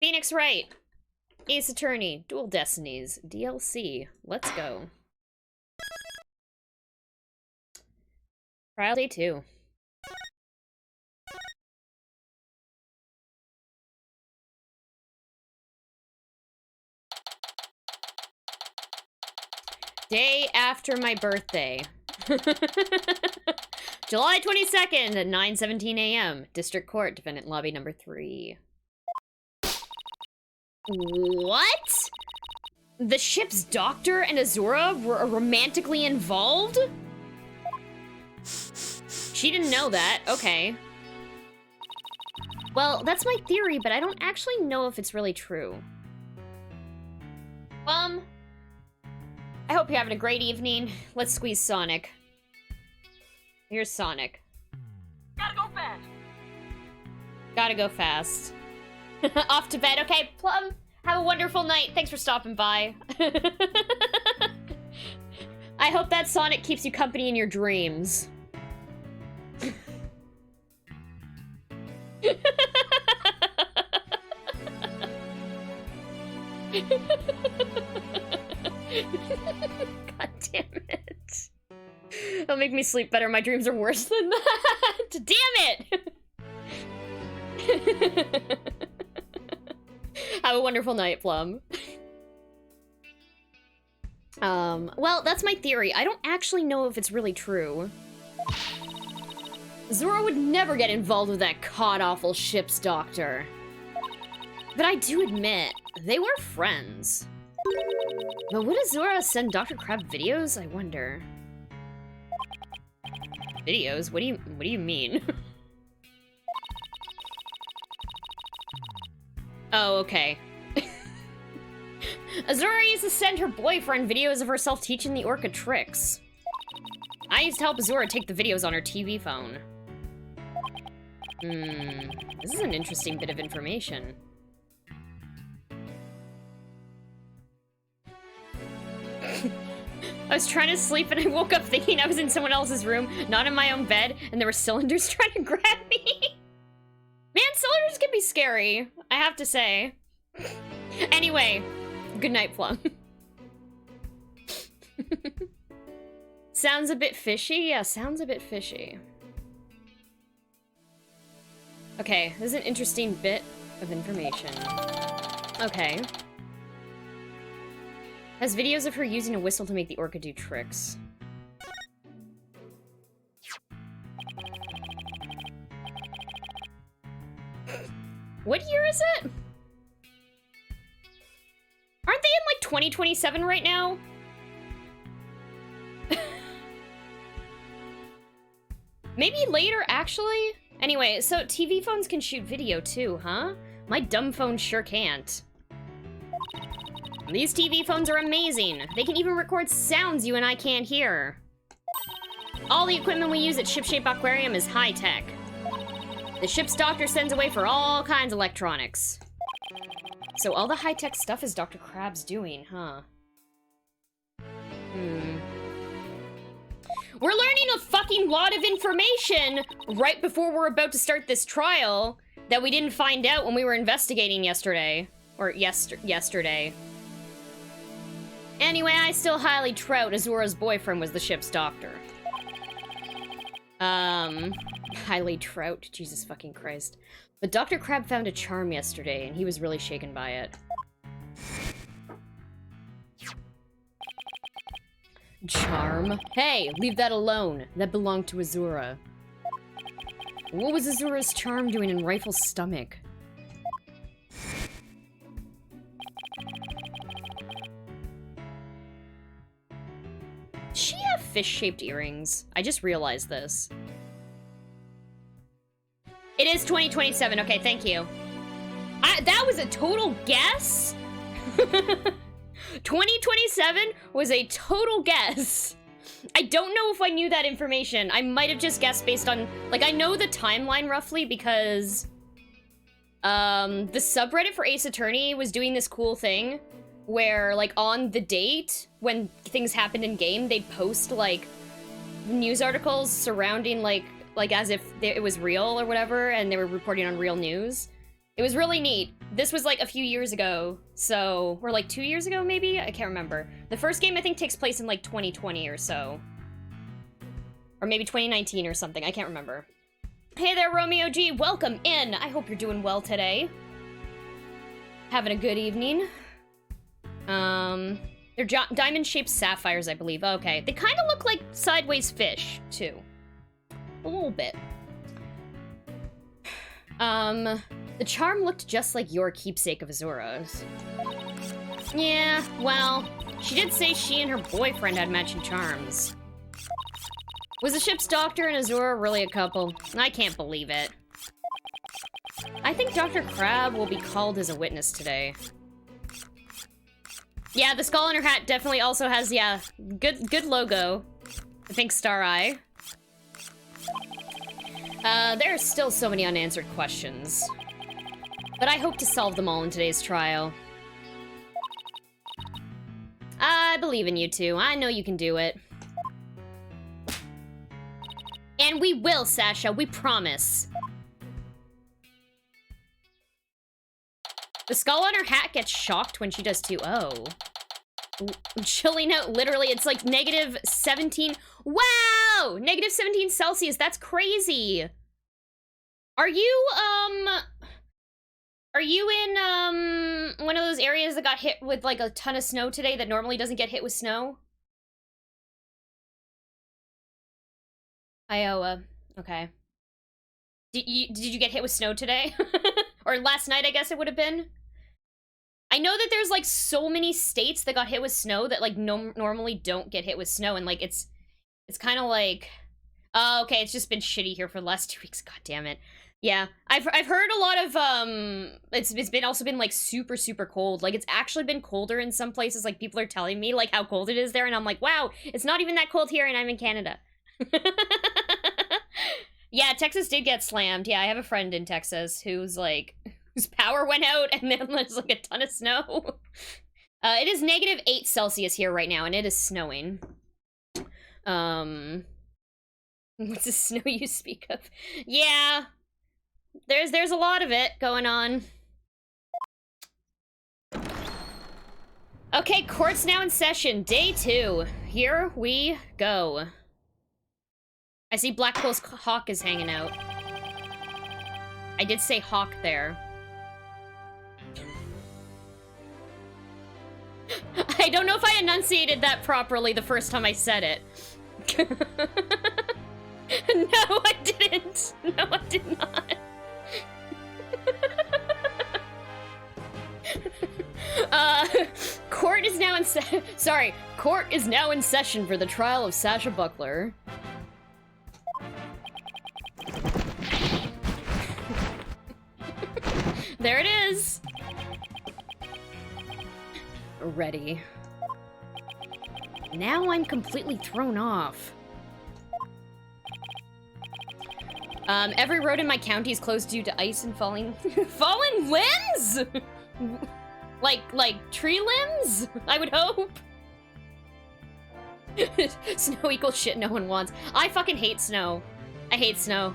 Phoenix Wright. Ace Attorney. Dual Destinies. DLC. Let's go. Trial Day 2. Day after my birthday. July 22nd at 9:17 a.m. District Court, Defendant Lobby number 3. What? The ship's doctor and Azura were romantically involved? She didn't know that. Okay. Well, that's my theory, but I don't actually know if it's really true. I hope you're having a great evening. Let's squeeze Sonic. Here's Sonic. Gotta go fast. Gotta go fast. Off to bed. Okay, Plum, have a wonderful night. Thanks for stopping by. I hope that Sonic keeps you company in your dreams. God damn it. It'll make me sleep better. My dreams are worse than that. Damn it! Have a wonderful night, Plum. Well, that's my theory. I don't actually know if it's really true. Zora would never get involved with that god-awful ship's doctor. But I do admit, they were friends. But would Azura send Dr. Crab videos? I wonder. Videos? What do you mean? Oh, okay. Azura used to send her boyfriend videos of herself teaching the orca tricks. I used to help Azura take the videos on her TV phone. This is an interesting bit of information. I was trying to sleep and I woke up thinking I was in someone else's room, not in my own bed, and there were cylinders trying to grab me. Man, cylinders can be scary, I have to say. Anyway, good night, Plum. Sounds a bit fishy? Yeah, sounds a bit fishy. Okay, this is an interesting bit of information. Okay. Has videos of her using a whistle to make the orca do tricks. What year is it? Aren't they in, like, 2027 right now? Maybe later, actually? Anyway, so TV phones can shoot video too, huh? My dumb phone sure can't. These TV phones are amazing. They can even record sounds you and I can't hear. All the equipment we use at Shipshape Aquarium is high-tech. The ship's doctor sends away for all kinds of electronics. So all the high-tech stuff is Dr. Crab's doing, huh? We're learning a fucking lot of information right before we're about to start this trial that we didn't find out when we were investigating yesterday. Or yesterday. Anyway, I still highly trout Azura's boyfriend was the ship's doctor. Highly trout? Jesus fucking Christ. But Dr. Crab found a charm yesterday, and he was really shaken by it. Charm? Hey, leave that alone. That belonged to Azura. What was Azura's charm doing in Rifle's stomach? Does she have fish-shaped earrings? I just realized this. It is 2027. Okay, thank you. That was a total guess? 2027 was a total guess. I don't know if I knew that information. I might have just guessed based on... Like, I know the timeline roughly because... the subreddit for Ace Attorney was doing this cool thing where, like, on the date when things happened in game, they'd post, like, news articles surrounding, like as if it was real or whatever, and they were reporting on real news. It was really neat. This was like a few years ago, so... Or like 2 years ago, maybe? I can't remember. The first game, I think, takes place in like 2020 or so. Or maybe 2019 or something, I can't remember. Hey there, Romeo G, welcome in! I hope you're doing well today. Having a good evening. They're diamond-shaped sapphires, I believe. Okay, they kind of look like sideways fish, too. A little bit. The charm looked just like your keepsake of Azura's. Yeah, well, she did say she and her boyfriend had matching charms. Was the ship's doctor and Azura really a couple? I can't believe it. I think Dr. Crab will be called as a witness today. Yeah, the skull on her hat definitely also has, yeah, good logo. I think Star Eye. There are still so many unanswered questions. But I hope to solve them all in today's trial. I believe in you two. I know you can do it. And we will, Sasha. We promise. The skull on her hat gets shocked when she does too. Oh. I'm chilling out, literally. It's like negative 17. Wow! Negative 17 Celsius. That's crazy. Are you in, one of those areas that got hit with, like, a ton of snow today that normally doesn't get hit with snow? Iowa. Okay. Did you get hit with snow today? Or last night, I guess it would have been? I know that there's, like, so many states that got hit with snow that, like, normally don't get hit with snow, and, like, it's kind of like... Oh, okay, it's just been shitty here for the last 2 weeks. God damn it. Yeah, I've heard a lot of, it's been also been, like, super, super cold. Like, it's actually been colder in some places. Like, people are telling me, like, how cold it is there, and I'm like, wow, it's not even that cold here, and I'm in Canada. Yeah, Texas did get slammed. Yeah, I have a friend in Texas who's, like, whose power went out, and then there's, like, a ton of snow. It is negative 8 Celsius here right now, and it is snowing. What's the snow you speak of? Yeah. There's a lot of it going on. Okay, court's now in session. Day 2. Here we go. I see Blackpool's hawk is hanging out. I did say hawk there. I don't know if I enunciated that properly the first time I said it. No, I didn't. No, I did not. Court is now in court is now in session for the trial of Sasha Buckler. There it is. Ready. Now I'm completely thrown off. Every road in my county is closed due to ice and falling limbs? like tree limbs? I would hope. Snow equals shit no one wants. I fucking hate snow. I hate snow.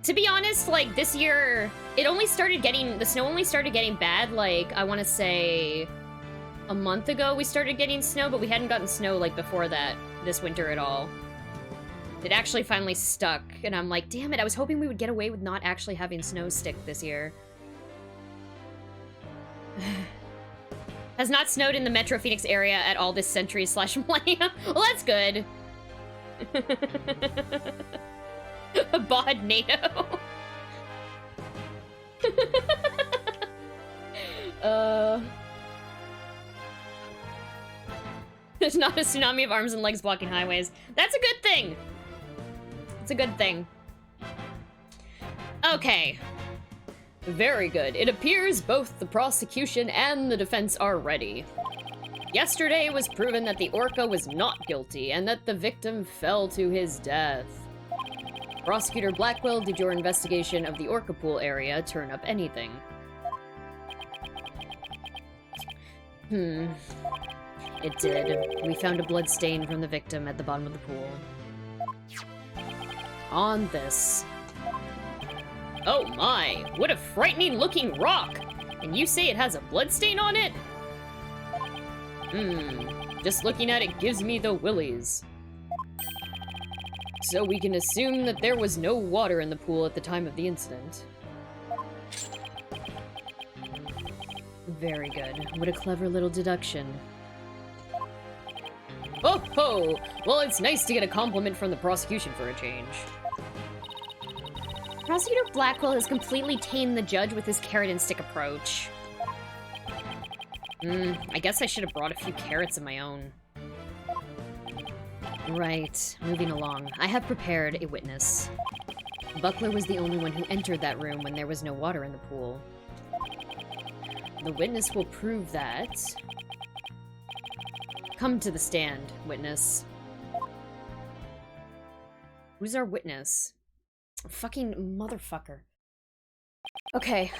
To be honest, like, this year, the snow only started getting bad, like, I want to say a month ago we started getting snow, but we hadn't gotten snow, like, before that, this winter at all. It actually finally stuck, and I'm like, damn it, I was hoping we would get away with not actually having snow stick this year. Has not snowed in the Metro Phoenix area at all this century/millennium. Well, that's good. Bod NATO. There's not a tsunami of arms and legs blocking highways. That's a good thing. It's a good thing. Okay. Very good. It appears both the prosecution and the defense are ready. Yesterday it was proven that the Orca was not guilty and that the victim fell to his death. Prosecutor Blackwell, did your investigation of the Orca pool area turn up anything? It did. We found a blood stain from the victim at the bottom of the pool. On this. Oh my, what a frightening looking rock! And you say it has a bloodstain on it? Just looking at it gives me the willies. So we can assume that there was no water in the pool at the time of the incident. Very good. What a clever little deduction. Oh ho! Well, it's nice to get a compliment from the prosecution for a change. Prosecutor Blackwell has completely tamed the judge with his carrot and stick approach. I guess I should have brought a few carrots of my own. Right, moving along. I have prepared a witness. Buckler was the only one who entered that room when there was no water in the pool. The witness will prove that. Come to the stand, witness. Who's our witness? Fucking motherfucker. Okay.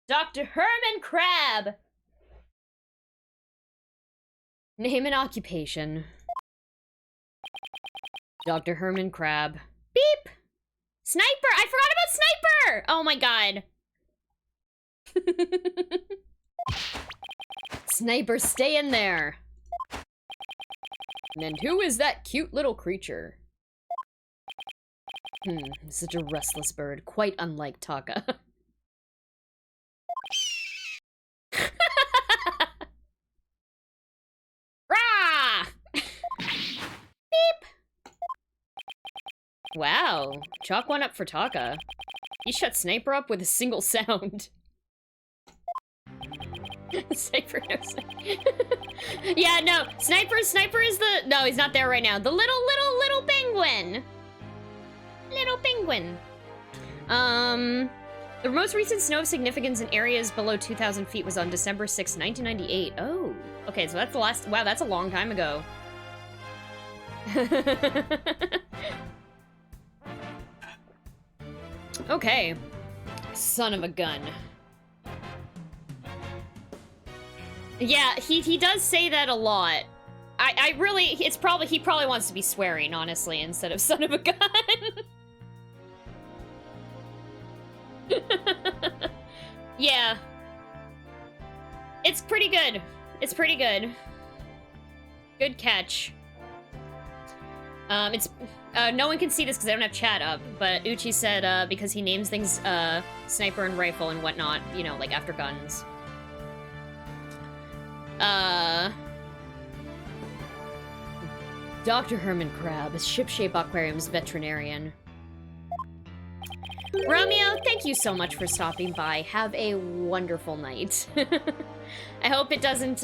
Dr. Herman Crab! Name and occupation. Dr. Herman Crab. Beep! Sniper! I forgot about Sniper! Oh my god. Sniper, stay in there. And who is that cute little creature? Such a restless bird, quite unlike Taka. Rah! Beep! Wow, chalk one up for Taka. He shut Sniper up with a single sound. Sniper knows. Yeah, no, Sniper is the... No, he's not there right now. The little penguin. Little penguin. The most recent snow of significance in areas below 2,000 feet was on December 6, 1998. Oh, okay, so that's the last... Wow, that's a long time ago. Okay. Son of a gun. Yeah, he does say that a lot. I really, he probably wants to be swearing, honestly, instead of son of a gun. Yeah. It's pretty good. It's pretty good. Good catch. No one can see this because I don't have chat up, but Uchi said, because he names things, sniper and rifle and whatnot, you know, like after guns. Dr. Herman Crab, a ship-shape aquarium's veterinarian. Romeo, thank you so much for stopping by. Have a wonderful night. I hope it doesn't,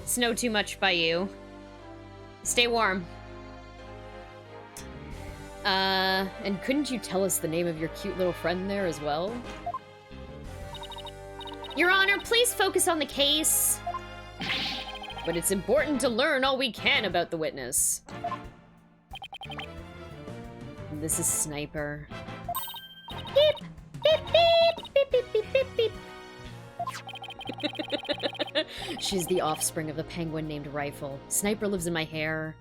snow too much by you. Stay warm. And couldn't you tell us the name of your cute little friend there as well? Your Honor, please focus on the case. But it's important to learn all we can about the witness. This is Sniper. Beep! Beep, beep! Beep, beep, beep, beep, beep. She's the offspring of the penguin named Rifle. Sniper lives in my hair.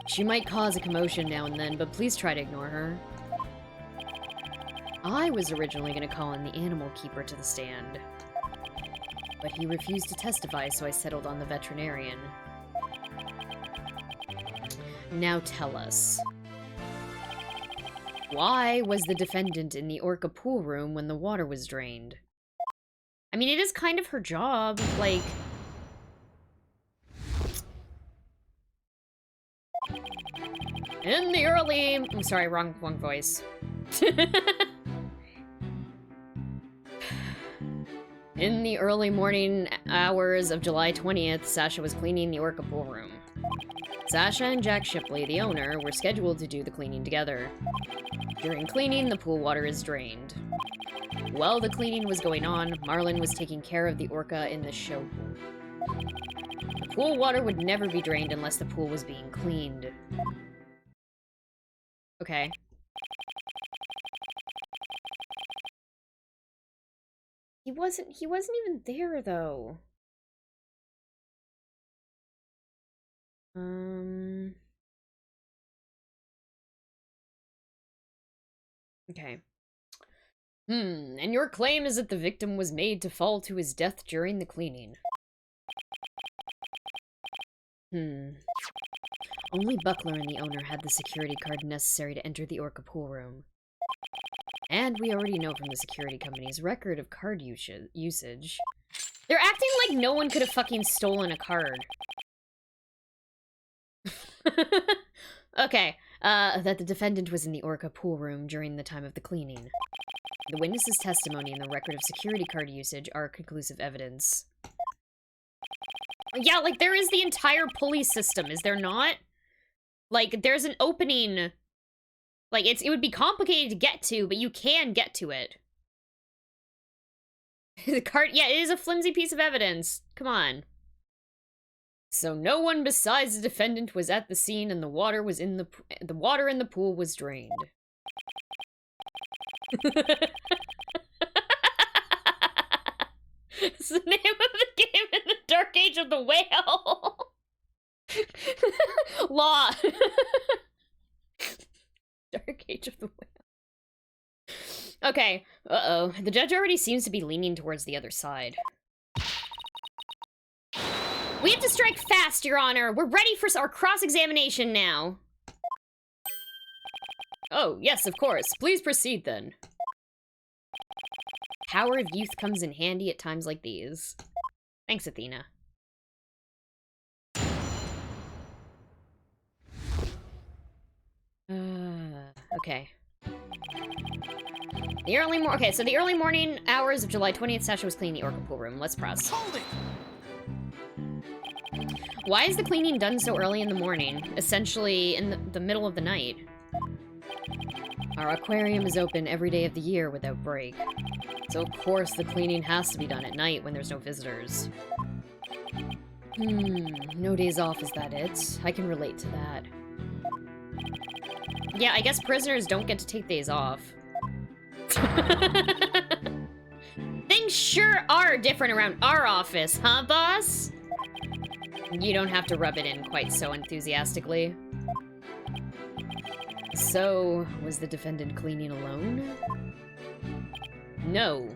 She might cause a commotion now and then, but please try to ignore her. I was originally going to call in the animal keeper to the stand. But he refused to testify, so I settled on the veterinarian. Now tell us. Why was the defendant in the orca pool room when the water was drained? I mean, it is kind of her job, like... In the early... I'm sorry, wrong voice. In the early morning hours of July 20th, Sasha was cleaning the orca pool room. Sasha and Jack Shipley, the owner, were scheduled to do the cleaning together. During cleaning, the pool water is drained. While the cleaning was going on, Marlin was taking care of the orca in the show pool. The pool water would never be drained unless the pool was being cleaned. Okay. He wasn't even there, though. Okay. And your claim is that the victim was made to fall to his death during the cleaning. Only Buckler and the owner had the security card necessary to enter the Orca pool room. And we already know from the security company's record of card usage. They're acting like no one could have fucking stolen a card. Okay, that the defendant was in the Orca pool room during the time of the cleaning. The witness's testimony and the record of security card usage are conclusive evidence. Yeah, like, there is the entire pulley system, is there not? Like, there's an opening. Like, it would be complicated to get to, but you can get to it. The card, yeah, it is a flimsy piece of evidence. Come on. So no one besides the defendant was at the scene, and the water in the pool was drained. It's the name of the game in the Dark Age of the Whale. Law. Dark Age of the Whale. Okay. Uh-oh. The judge already seems to be leaning towards the other side. We have to strike fast, Your Honor. We're ready for our cross-examination now. Oh, yes, of course. Please proceed, then. Power of youth comes in handy at times like these. Thanks, Athena. Okay. So the early morning hours of July 20th, Sasha was cleaning the Orca pool room. Let's press. Hold it! Why is the cleaning done so early in the morning? Essentially in the middle of the night. Our aquarium is open every day of the year without break. So of course the cleaning has to be done at night when there's no visitors. No days off, is that it? I can relate to that. Yeah, I guess prisoners don't get to take days off. Things sure are different around our office, huh, boss? You don't have to rub it in quite so enthusiastically. So, was the defendant cleaning alone? No.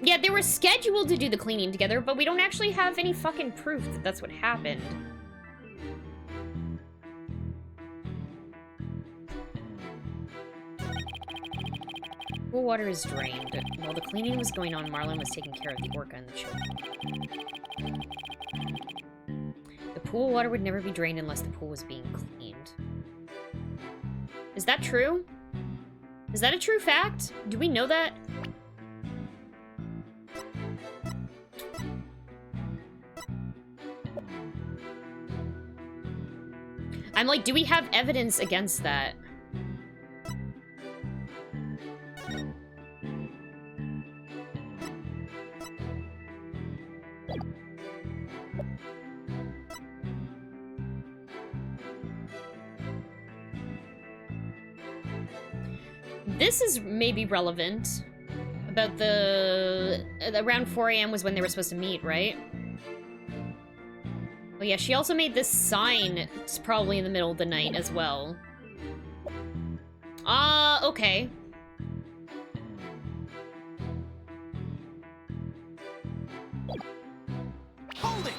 Yeah, they were scheduled to do the cleaning together, but we don't actually have any fucking proof that that's what happened. Pool water is drained. While the cleaning was going on, Marlon was taking care of the Orca and the children. The pool water would never be drained unless the pool was being cleaned. Is that true? Is that a true fact? Do we know that? I'm like, do we have evidence against that? This is maybe relevant. About the... around 4 AM was when they were supposed to meet, right? Oh yeah, she also made this sign. It's probably in the middle of the night as well. Okay. Hold it!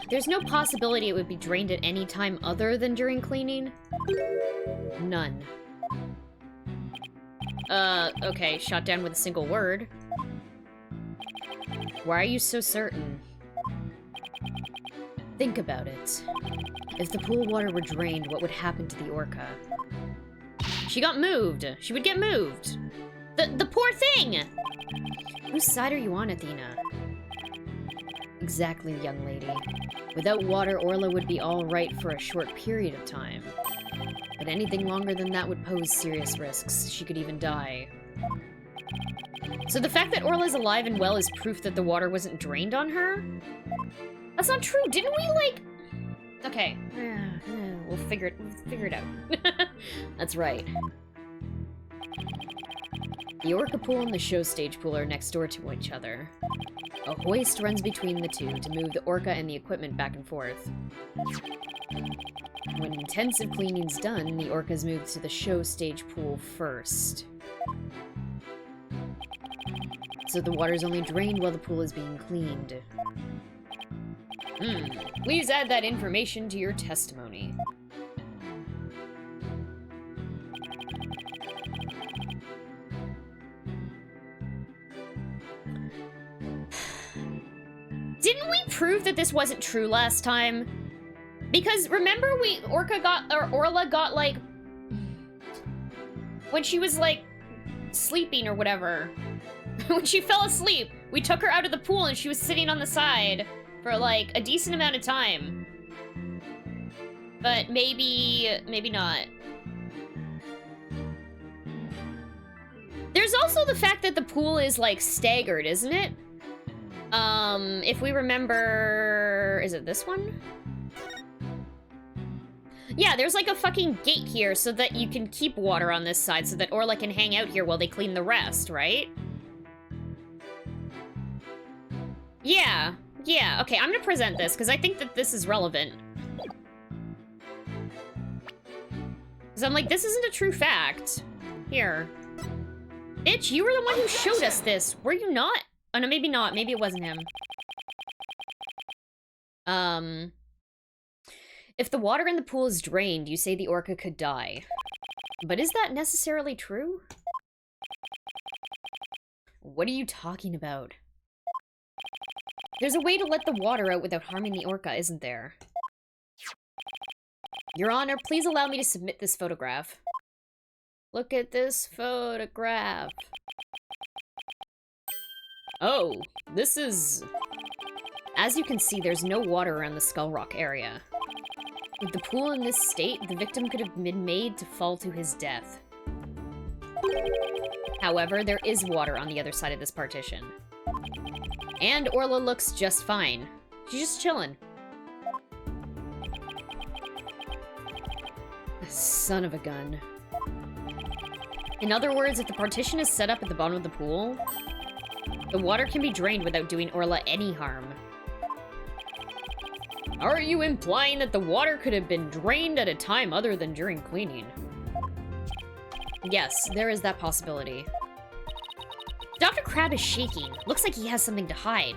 There's no possibility it would be drained at any time other than during cleaning? None. Okay, shot down with a single word. Why are you so certain? Think about it. If the pool water were drained, what would happen to the Orca? She got moved. She would get moved. The poor thing! Whose side are you on, Athena? Exactly, young lady. Without water, Orla would be all right for a short period of time. But anything longer than that would pose serious risks. She could even die. So the fact that Orla's alive and well is proof that the water wasn't drained on her? That's not true. Didn't we, like... Okay. We'll figure it out. That's right. The Orca pool and the show stage pool are next door to each other. A hoist runs between the two to move the Orca and the equipment back and forth. When intensive cleaning's done, the Orca's moved to the show stage pool first. So the water's only drained while the pool is being cleaned. Please add that information to your testimony. Didn't we prove that this wasn't true last time? Because remember Orla got like, when she was like sleeping or whatever, when she fell asleep, we took her out of the pool and she was sitting on the side for like a decent amount of time. But maybe not. There's also the fact that the pool is like staggered, isn't it? If we remember, is it this one? Yeah, there's like a fucking gate here so that you can keep water on this side so that Orla can hang out here while they clean the rest, right? Yeah, okay, I'm gonna present this because I think that this is relevant. Because I'm like, this isn't a true fact. Here. Bitch, you were the one who showed us this, were you not? Oh, no, maybe not. Maybe it wasn't him. If the water in the pool is drained, you say the Orca could die. But is that necessarily true? What are you talking about? There's a way to let the water out without harming the Orca, isn't there? Your Honor, please allow me to submit this photograph. Look at this photograph. Oh, this is... As you can see, there's no water around the Skull Rock area. With the pool in this state, the victim could have been made to fall to his death. However, there is water on the other side of this partition. And Orla looks just fine. She's just chilling. Son of a gun. In other words, if the partition is set up at the bottom of the pool, the water can be drained without doing Orla any harm. Are you implying that the water could have been drained at a time other than during cleaning? Yes, there is that possibility. Dr. Crab is shaking. Looks like he has something to hide.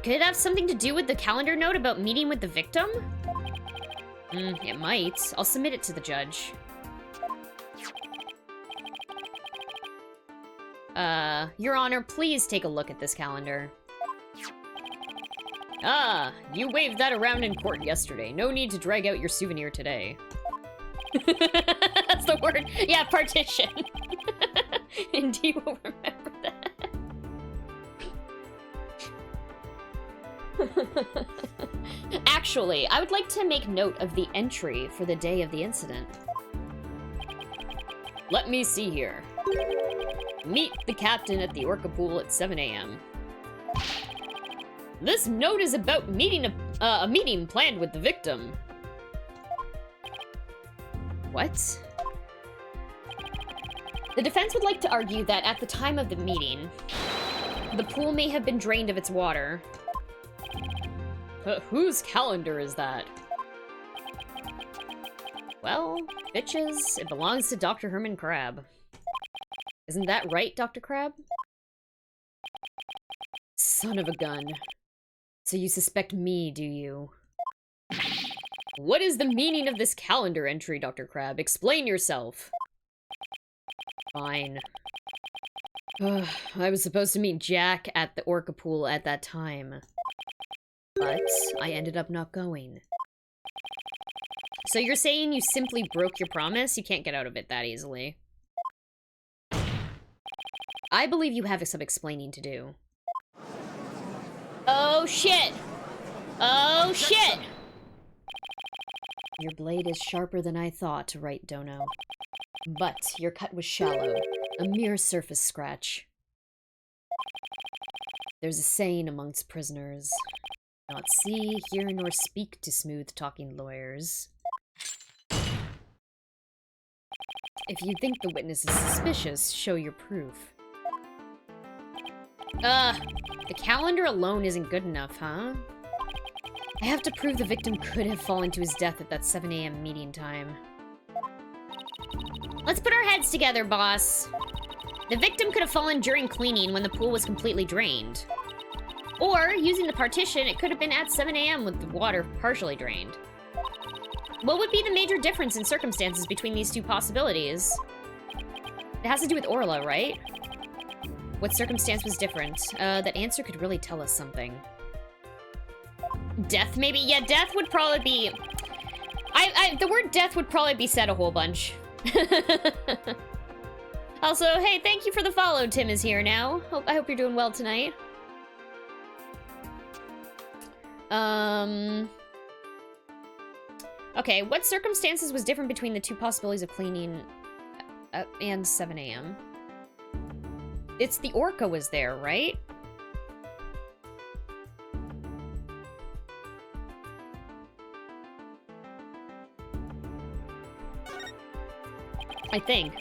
Could it have something to do with the calendar note about meeting with the victim? It might. I'll submit it to the judge. Your Honor, please take a look at this calendar. Ah, you waved that around in court yesterday. No need to drag out your souvenir today. That's the word. Yeah, partition. And you will remember that. Actually, I would like to make note of the entry for the day of the incident. Let me see here. Meet the captain at the Orca pool at 7 a.m. This note is about a meeting planned with the victim. What? The defense would like to argue that at the time of the meeting, the pool may have been drained of its water. Whose calendar is that? Well, bitches, it belongs to Dr. Herman Crab. Isn't that right, Dr. Crab? Son of a gun. So you suspect me, do you? What is the meaning of this calendar entry, Dr. Crab? Explain yourself. Fine. I was supposed to meet Jack at the Orca pool at that time. But I ended up not going. So you're saying you simply broke your promise? You can't get out of it that easily. I believe you have some explaining to do. Oh shit! Oh shit! Your blade is sharper than I thought, right, Dono? But your cut was shallow, a mere surface scratch. There's a saying amongst prisoners. Not see, hear, nor speak to smooth-talking lawyers. If you think the witness is suspicious, show your proof. The calendar alone isn't good enough, huh? I have to prove the victim could have fallen to his death at that 7 a.m. meeting time. Let's put our heads together, boss. The victim could have fallen during cleaning when the pool was completely drained. Or, using the partition, it could have been at 7 a.m. with the water partially drained. What would be the major difference in circumstances between these two possibilities? It has to do with Orla, right? What circumstance was different? That answer could really tell us something. Death, maybe? Yeah, death would probably be... the word death would probably be said a whole bunch. Also, hey, thank you for the follow. Tim is here now. I hope you're doing well tonight. Okay, what circumstances was different between the two possibilities of cleaning and 7 a.m.? It's the orca was there, right? I think.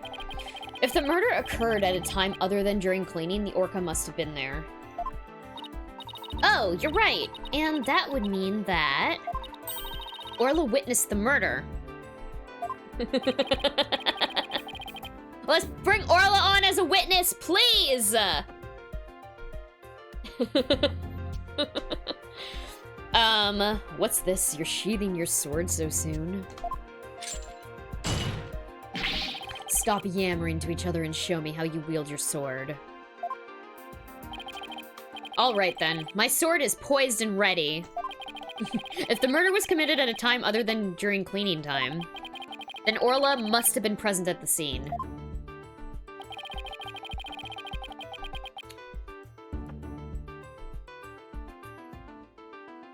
If the murder occurred at a time other than during cleaning, the orca must have been there. Oh, you're right. And that would mean that... Orla witnessed the murder. Let's bring Orla on as a witness, please! What's this? You're sheathing your sword so soon? Stop yammering to each other and show me how you wield your sword. Alright then, my sword is poised and ready. If the murder was committed at a time other than during cleaning time, then Orla must have been present at the scene.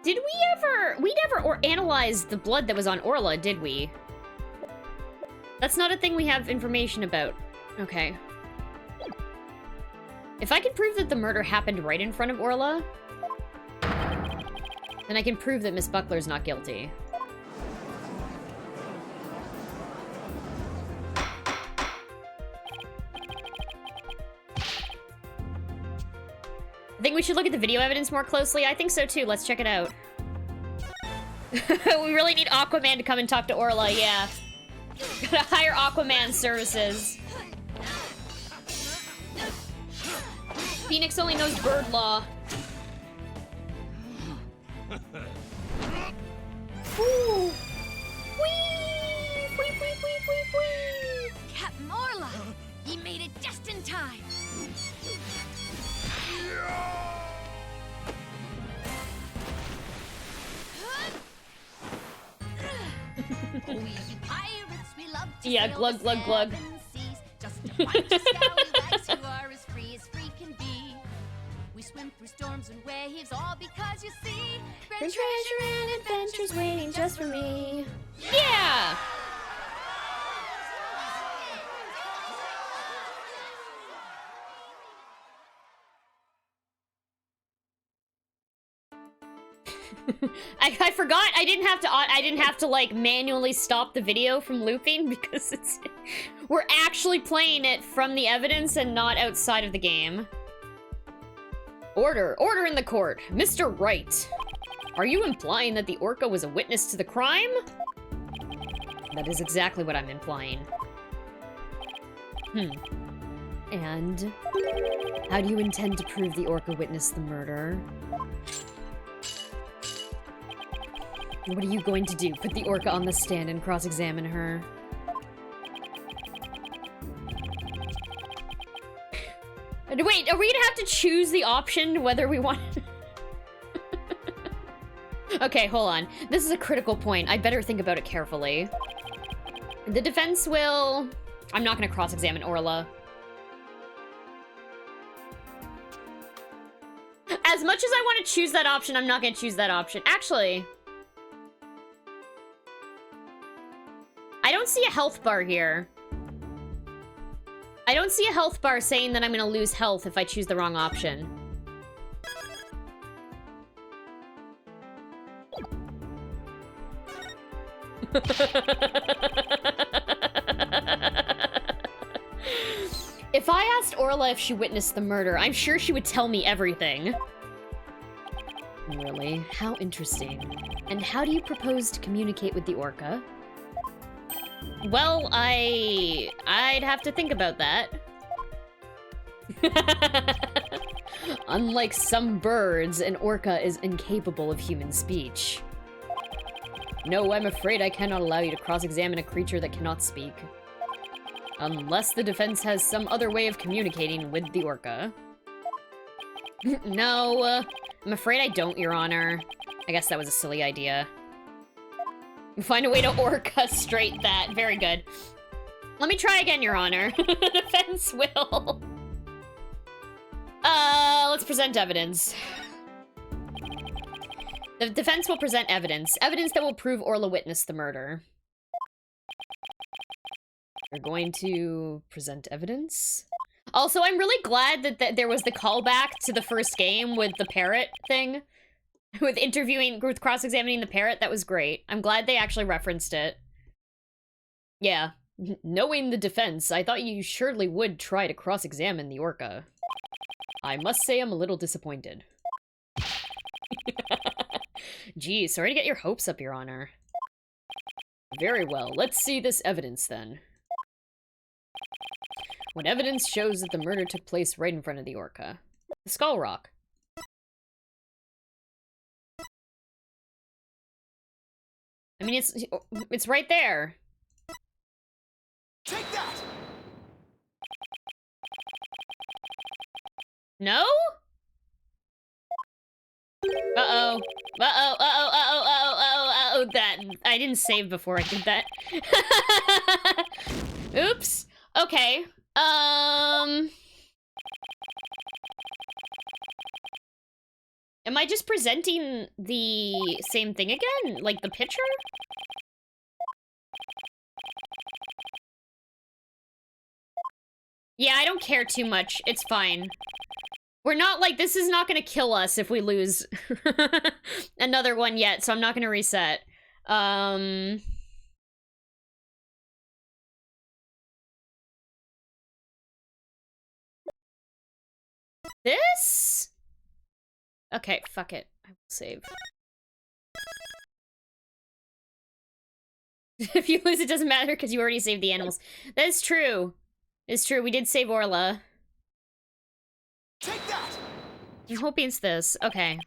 Did we never analyzed the blood that was on Orla, did we? That's not a thing we have information about. Okay. If I can prove that the murder happened right in front of Orla, then I can prove that Miss Buckler's not guilty. I think we should look at the video evidence more closely. I think so too. Let's check it out. We really need Aquaman to come and talk to Orla, yeah. Gotta hire Aquaman services. Phoenix only knows bird law. Ooh. Whee! Whee, whee, whee, whee, whee! Captain Orla! He made it just in time! We pirates, we love to yeah, glug, glug, glug. Just a bunch of scallywags who are as free can be. We swim through storms and waves, all because you see, great treasure and adventures waiting just for me. Yeah! I forgot I didn't have to like manually stop the video from looping because we're actually playing it from the evidence and not outside of the game. Order in the court. Mr. Wright, are you implying that the orca was a witness to the crime? That is exactly what I'm implying. And how do you intend to prove the orca witnessed the murder? What are you going to do? Put the orca on the stand and cross-examine her? Wait, are we gonna have to choose the option whether we want... Okay, hold on. This is a critical point. I better think about it carefully. The defense will... I'm not gonna cross-examine Orla. As much as I want to choose that option, I'm not gonna choose that option. Actually... I don't see a health bar here. I don't see a health bar saying that I'm gonna lose health if I choose the wrong option. If I asked Orla if she witnessed the murder, I'm sure she would tell me everything. Really? How interesting. And how do you propose to communicate with the orca? Well, I'd have to think about that. Unlike some birds, an orca is incapable of human speech. No, I'm afraid I cannot allow you to cross-examine a creature that cannot speak. Unless the defense has some other way of communicating with the orca. No, I'm afraid I don't, Your Honor. I guess that was a silly idea. Find a way to orchestrate that. Very good. Let me try again, Your Honor. Defense will. Let's present evidence. The defense will present evidence. Evidence that will prove Orla witnessed the murder. We're going to present evidence. Also, I'm really glad that there was the callback to the first game with the parrot thing. With cross-examining the parrot. That was great. I'm glad they actually referenced it. Yeah. Knowing the defense, I thought you surely would try to cross-examine the orca. I must say I'm a little disappointed. Gee, sorry to get your hopes up, Your Honor. Very well, let's see this evidence then. What evidence shows that the murder took place right in front of the orca? The skull rock. I mean, it's right there. Take that! No? Uh-oh. Uh-oh, uh-oh, uh-oh, uh-oh, uh-oh, uh-oh, that. I didn't save before I did that. Oops. Okay. Am I just presenting the same thing again? Like the picture? Yeah, I don't care too much. It's fine. We're not like, this is not gonna kill us if we lose another one yet, so I'm not gonna reset. This? Okay, fuck it. I will save. If you lose, it doesn't matter because you already saved the animals. That is true. It's true, we did save Orla. Take that! I'm hoping it's this. Okay.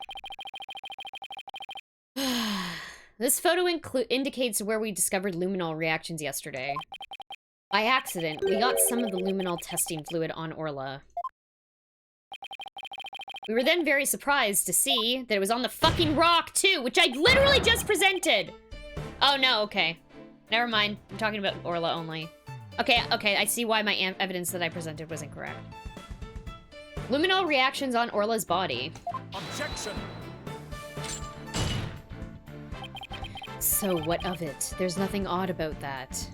This photo indicates where we discovered luminol reactions yesterday. By accident, we got some of the luminol testing fluid on Orla. We were then very surprised to see that it was on the fucking rock, too, which I literally just presented! Oh, no, okay. Never mind. I'm talking about Orla only. Okay, I see why my evidence that I presented was incorrect. Luminol reactions on Orla's body. Objection! So what of it? There's nothing odd about that.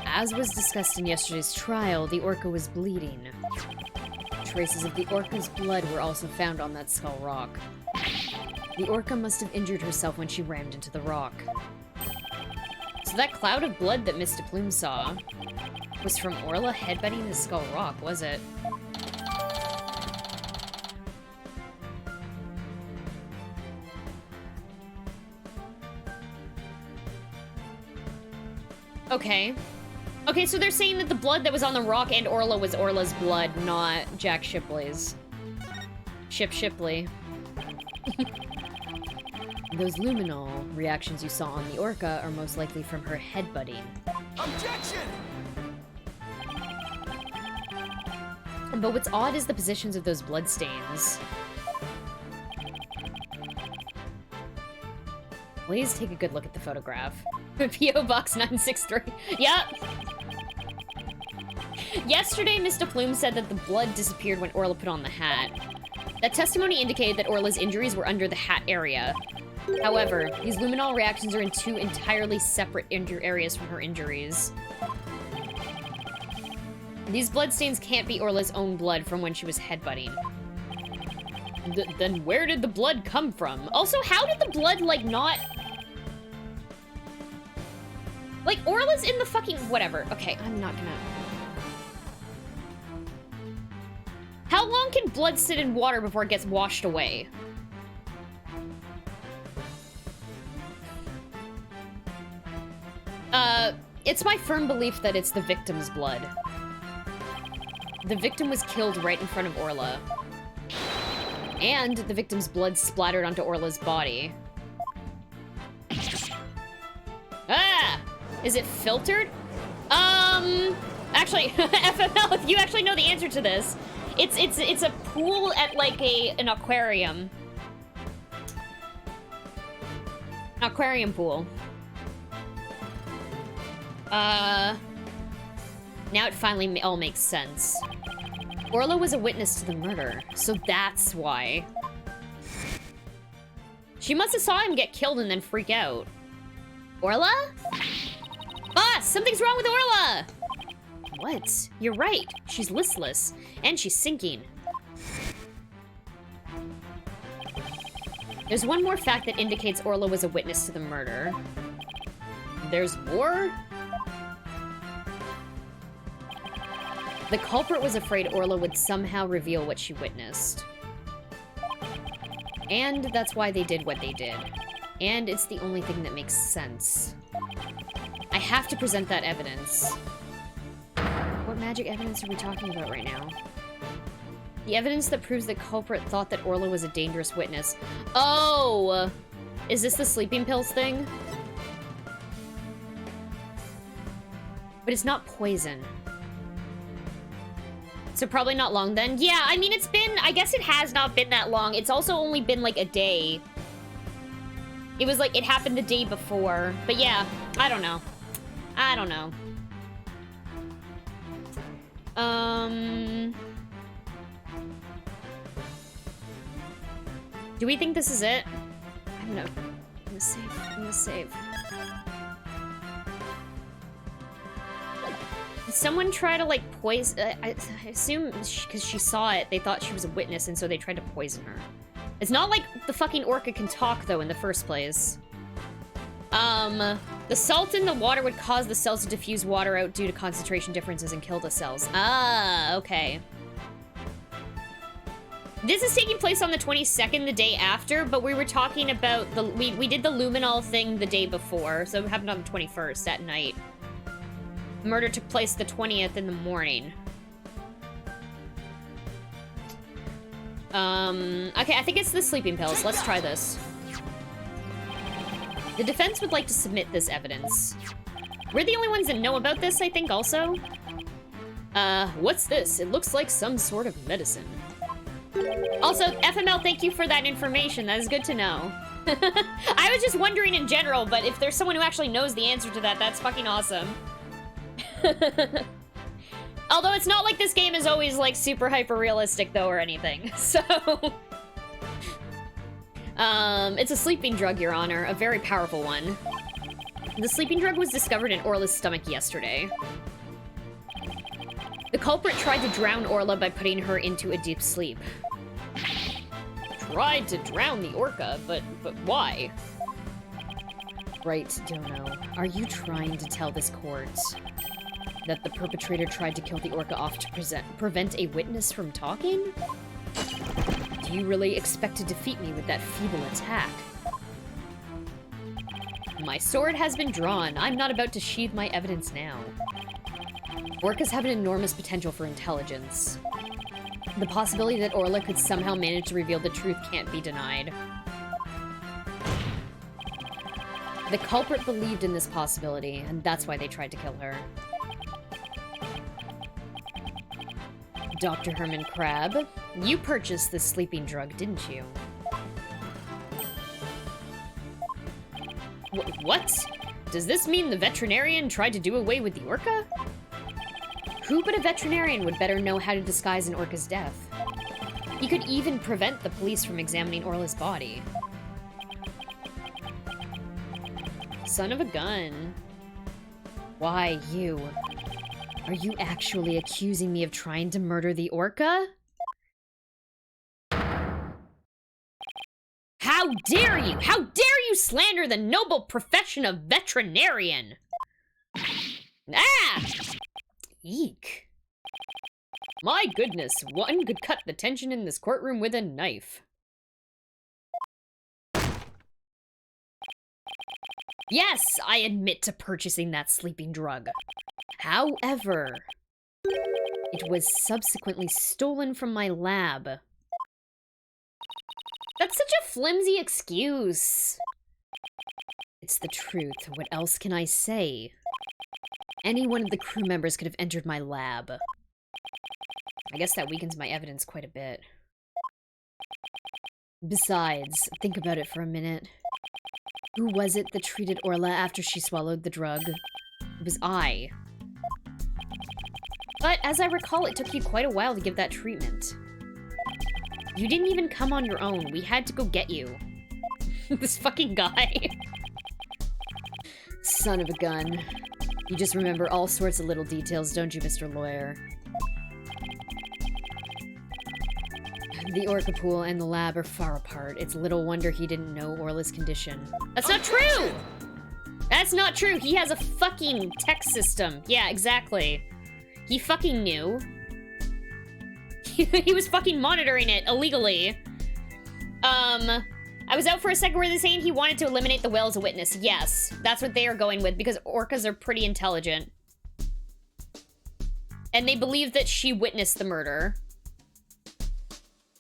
As was discussed in yesterday's trial, the orca was bleeding. Traces of the orca's blood were also found on that skull rock. The orca must have injured herself when she rammed into the rock. So that cloud of blood that Mr. Plume saw was from Orla headbutting the skull rock, was it? Okay. Okay, so they're saying that the blood that was on the rock and Orla was Orla's blood, not Jack Shipley's. Shipley. Those luminol reactions you saw on the orca are most likely from her headbutting. Objection! But what's odd is the positions of those bloodstains. Please take a good look at the photograph. P.O. Box 963. Yep. Yesterday, Mr. Plume said that the blood disappeared when Orla put on the hat. That testimony indicated that Orla's injuries were under the hat area. However, these luminol reactions are in two entirely separate areas from her injuries. These bloodstains can't be Orla's own blood from when she was headbutting. Then where did the blood come from? Also, how did the blood, like, not... Like, Orla's in the fucking... Whatever. Okay, I'm not gonna... How long can blood sit in water before it gets washed away? It's my firm belief that it's the victim's blood. The victim was killed right in front of Orla. And the victim's blood splattered onto Orla's body. Ah! Is it filtered? Actually, FML, if you actually know the answer to this, it's a pool at like an aquarium. An aquarium pool. Now it finally all makes sense. Orla was a witness to the murder, so that's why. She must have saw him get killed and then freak out. Orla? Boss, something's wrong with Orla! What? You're right. She's listless, and she's sinking. There's one more fact that indicates Orla was a witness to the murder. There's more? The culprit was afraid Orla would somehow reveal what she witnessed. And that's why they did what they did. And it's the only thing that makes sense. I have to present that evidence. What magic evidence are we talking about right now? The evidence that proves the culprit thought that Orla was a dangerous witness. Oh! Is this the sleeping pills thing? But it's not poison. So probably not long then. Yeah, I mean, it's been... I guess it has not been that long. It's also only been, like, a day. It was, like, it happened the day before. But yeah, I don't know. I don't know. Do we think this is it? I'm gonna save. I'm gonna save. Did someone try to, like, poison... I assume because she saw it, they thought she was a witness, and so they tried to poison her. It's not like the fucking orca can talk, though, in the first place. The salt in the water would cause the cells to diffuse water out due to concentration differences and kill the cells. Ah, okay. This is taking place on the 22nd, the day after, but we were talking about the... We did the luminol thing the day before, so it happened on the 21st at night. Murder took place the 20th in the morning. Okay, I think it's the sleeping pills. Let's try this. The defense would like to submit this evidence. We're the only ones that know about this, I think, also. What's this? It looks like some sort of medicine. Also, FML, thank you for that information. That is good to know. I was just wondering in general, but if there's someone who actually knows the answer to that, that's fucking awesome. Although it's not like this game is always, like, super hyper-realistic, though, or anything, so... it's a sleeping drug, Your Honor, a very powerful one. The sleeping drug was discovered in Orla's stomach yesterday. The culprit tried to drown Orla by putting her into a deep sleep. Tried to drown the orca, but why? Right, Dono. Are you trying to tell this court that the perpetrator tried to kill the orca off to prevent a witness from talking? Do you really expect to defeat me with that feeble attack? My sword has been drawn. I'm not about to sheathe my evidence now. Orcas have an enormous potential for intelligence. The possibility that Orla could somehow manage to reveal the truth can't be denied. The culprit believed in this possibility, and that's why they tried to kill her. Dr. Herman Crab, you purchased this sleeping drug, didn't you? What? Does this mean the veterinarian tried to do away with the orca? Who but a veterinarian would better know how to disguise an orca's death? He could even prevent the police from examining Orla's body. Son of a gun. Why you? Are you actually accusing me of trying to murder the orca? How dare you! How dare you slander the noble profession of veterinarian! Ah! Eek. My goodness, one could cut the tension in this courtroom with a knife. Yes, I admit to purchasing that sleeping drug. However, it was subsequently stolen from my lab. That's such a flimsy excuse. It's the truth. What else can I say? Any one of the crew members could have entered my lab. I guess that weakens my evidence quite a bit. Besides, think about it for a minute. Who was it that treated Orla after she swallowed the drug? It was I. But as I recall, it took you quite a while to give that treatment. You didn't even come on your own. We had to go get you. This fucking guy. Son of a gun. You just remember all sorts of little details, don't you, Mr. Lawyer? The Orca pool and the lab are far apart. It's little wonder he didn't know Orla's condition. That's not true! That's not true! He has a fucking tech system. Yeah, exactly. He fucking knew. He was fucking monitoring it illegally. I was out for a second where they're saying he wanted to eliminate the whale as a witness. Yes, that's what they are going with, because orcas are pretty intelligent. And they believe that she witnessed the murder.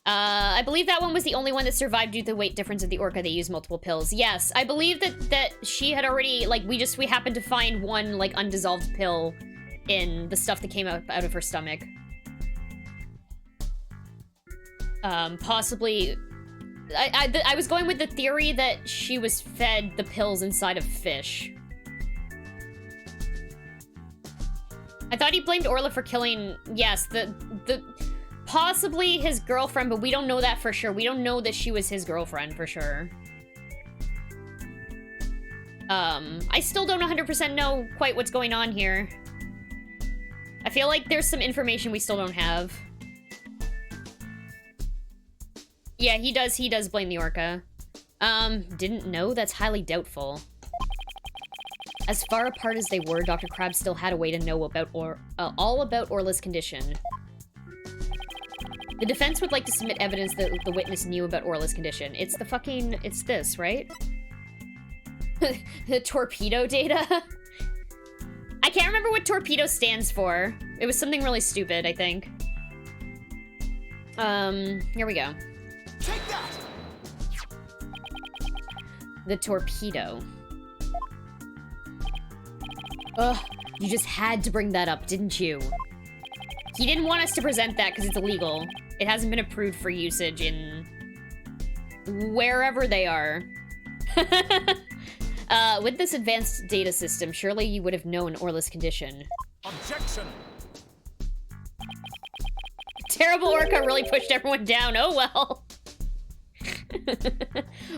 I believe that one was the only one that survived due to the weight difference of the orca. They used multiple pills. Yes, I believe that she had already, like, we happened to find one, like, undissolved pill in the stuff that came out of her stomach. Possibly... I was going with the theory that she was fed the pills inside of fish. I thought he blamed Orla for killing... Yes, possibly his girlfriend, but we don't know that for sure. We don't know that she was his girlfriend for sure. I still don't 100% know quite what's going on here. I feel like there's some information we still don't have. Yeah, he does blame the orca. Didn't know? That's highly doubtful. As far apart as they were, Dr. Crabbe still had a way to know about all about Orla's condition. The defense would like to submit evidence that the witness knew about Orla's condition. It's the fucking... It's this, right? The torpedo data? I can't remember what torpedo stands for. It was something really stupid, I think. Here we go. Take that! The torpedo. Ugh, you just had to bring that up, didn't you? He didn't want us to present that because it's illegal. It hasn't been approved for usage in... wherever they are. With this advanced data system, surely you would have known Orla's condition. Objection! Terrible orca really pushed everyone down. Oh well.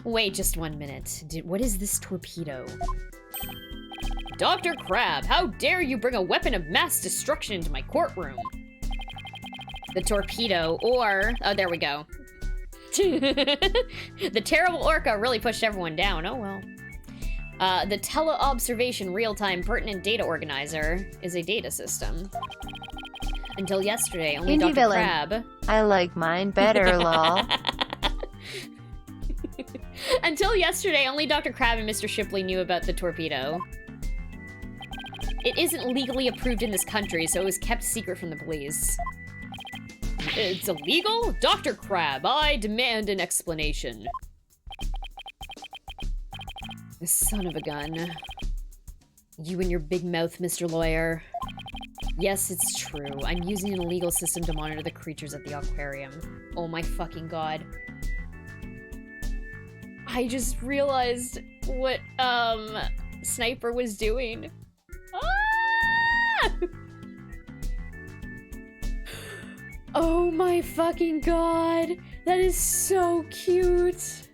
Wait just 1 minute. What is this torpedo? Dr. Crabbe, how dare you bring a weapon of mass destruction into my courtroom? The torpedo, or... Oh, there we go. The terrible orca really pushed everyone down. Oh well. The Teleobservation Real-Time Pertinent Data Organizer is a data system. Until yesterday, only Indie Dr. villain. Crabbe... I like mine better, lol. Until yesterday, only Dr. Crabbe and Mr. Shipley knew about the torpedo. It isn't legally approved in this country, so it was kept secret from the police. It's illegal? Dr. Crabbe, I demand an explanation. Son of a gun. You and your big mouth, Mr. Lawyer. Yes, it's true. I'm using an illegal system to monitor the creatures at the aquarium. Oh my fucking god. I just realized what, Sniper was doing. Ah! Oh my fucking god. That is so cute.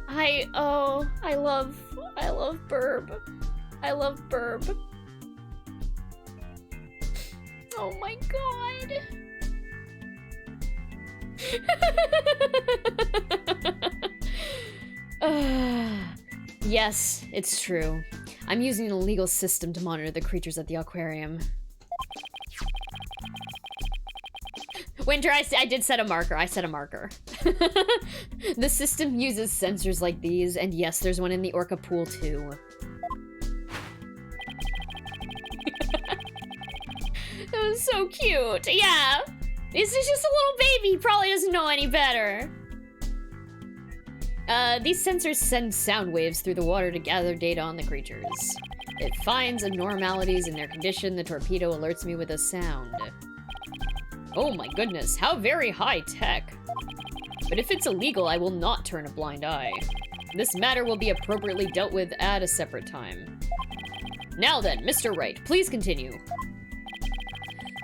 I love Burb. I love Burb. Oh my god. Yes, it's true. I'm using an illegal system to monitor the creatures at the aquarium. Winter, I did set a marker. I set a marker. The system uses sensors like these, and yes, there's one in the orca pool too. That was so cute. Yeah. This is just a little baby. He probably doesn't know any better. These sensors send sound waves through the water to gather data on the creatures. It finds abnormalities in their condition. The torpedo alerts me with a sound. Oh my goodness, how very high tech. But if it's illegal, I will not turn a blind eye. This matter will be appropriately dealt with at a separate time. Now then, Mr. Wright, please continue.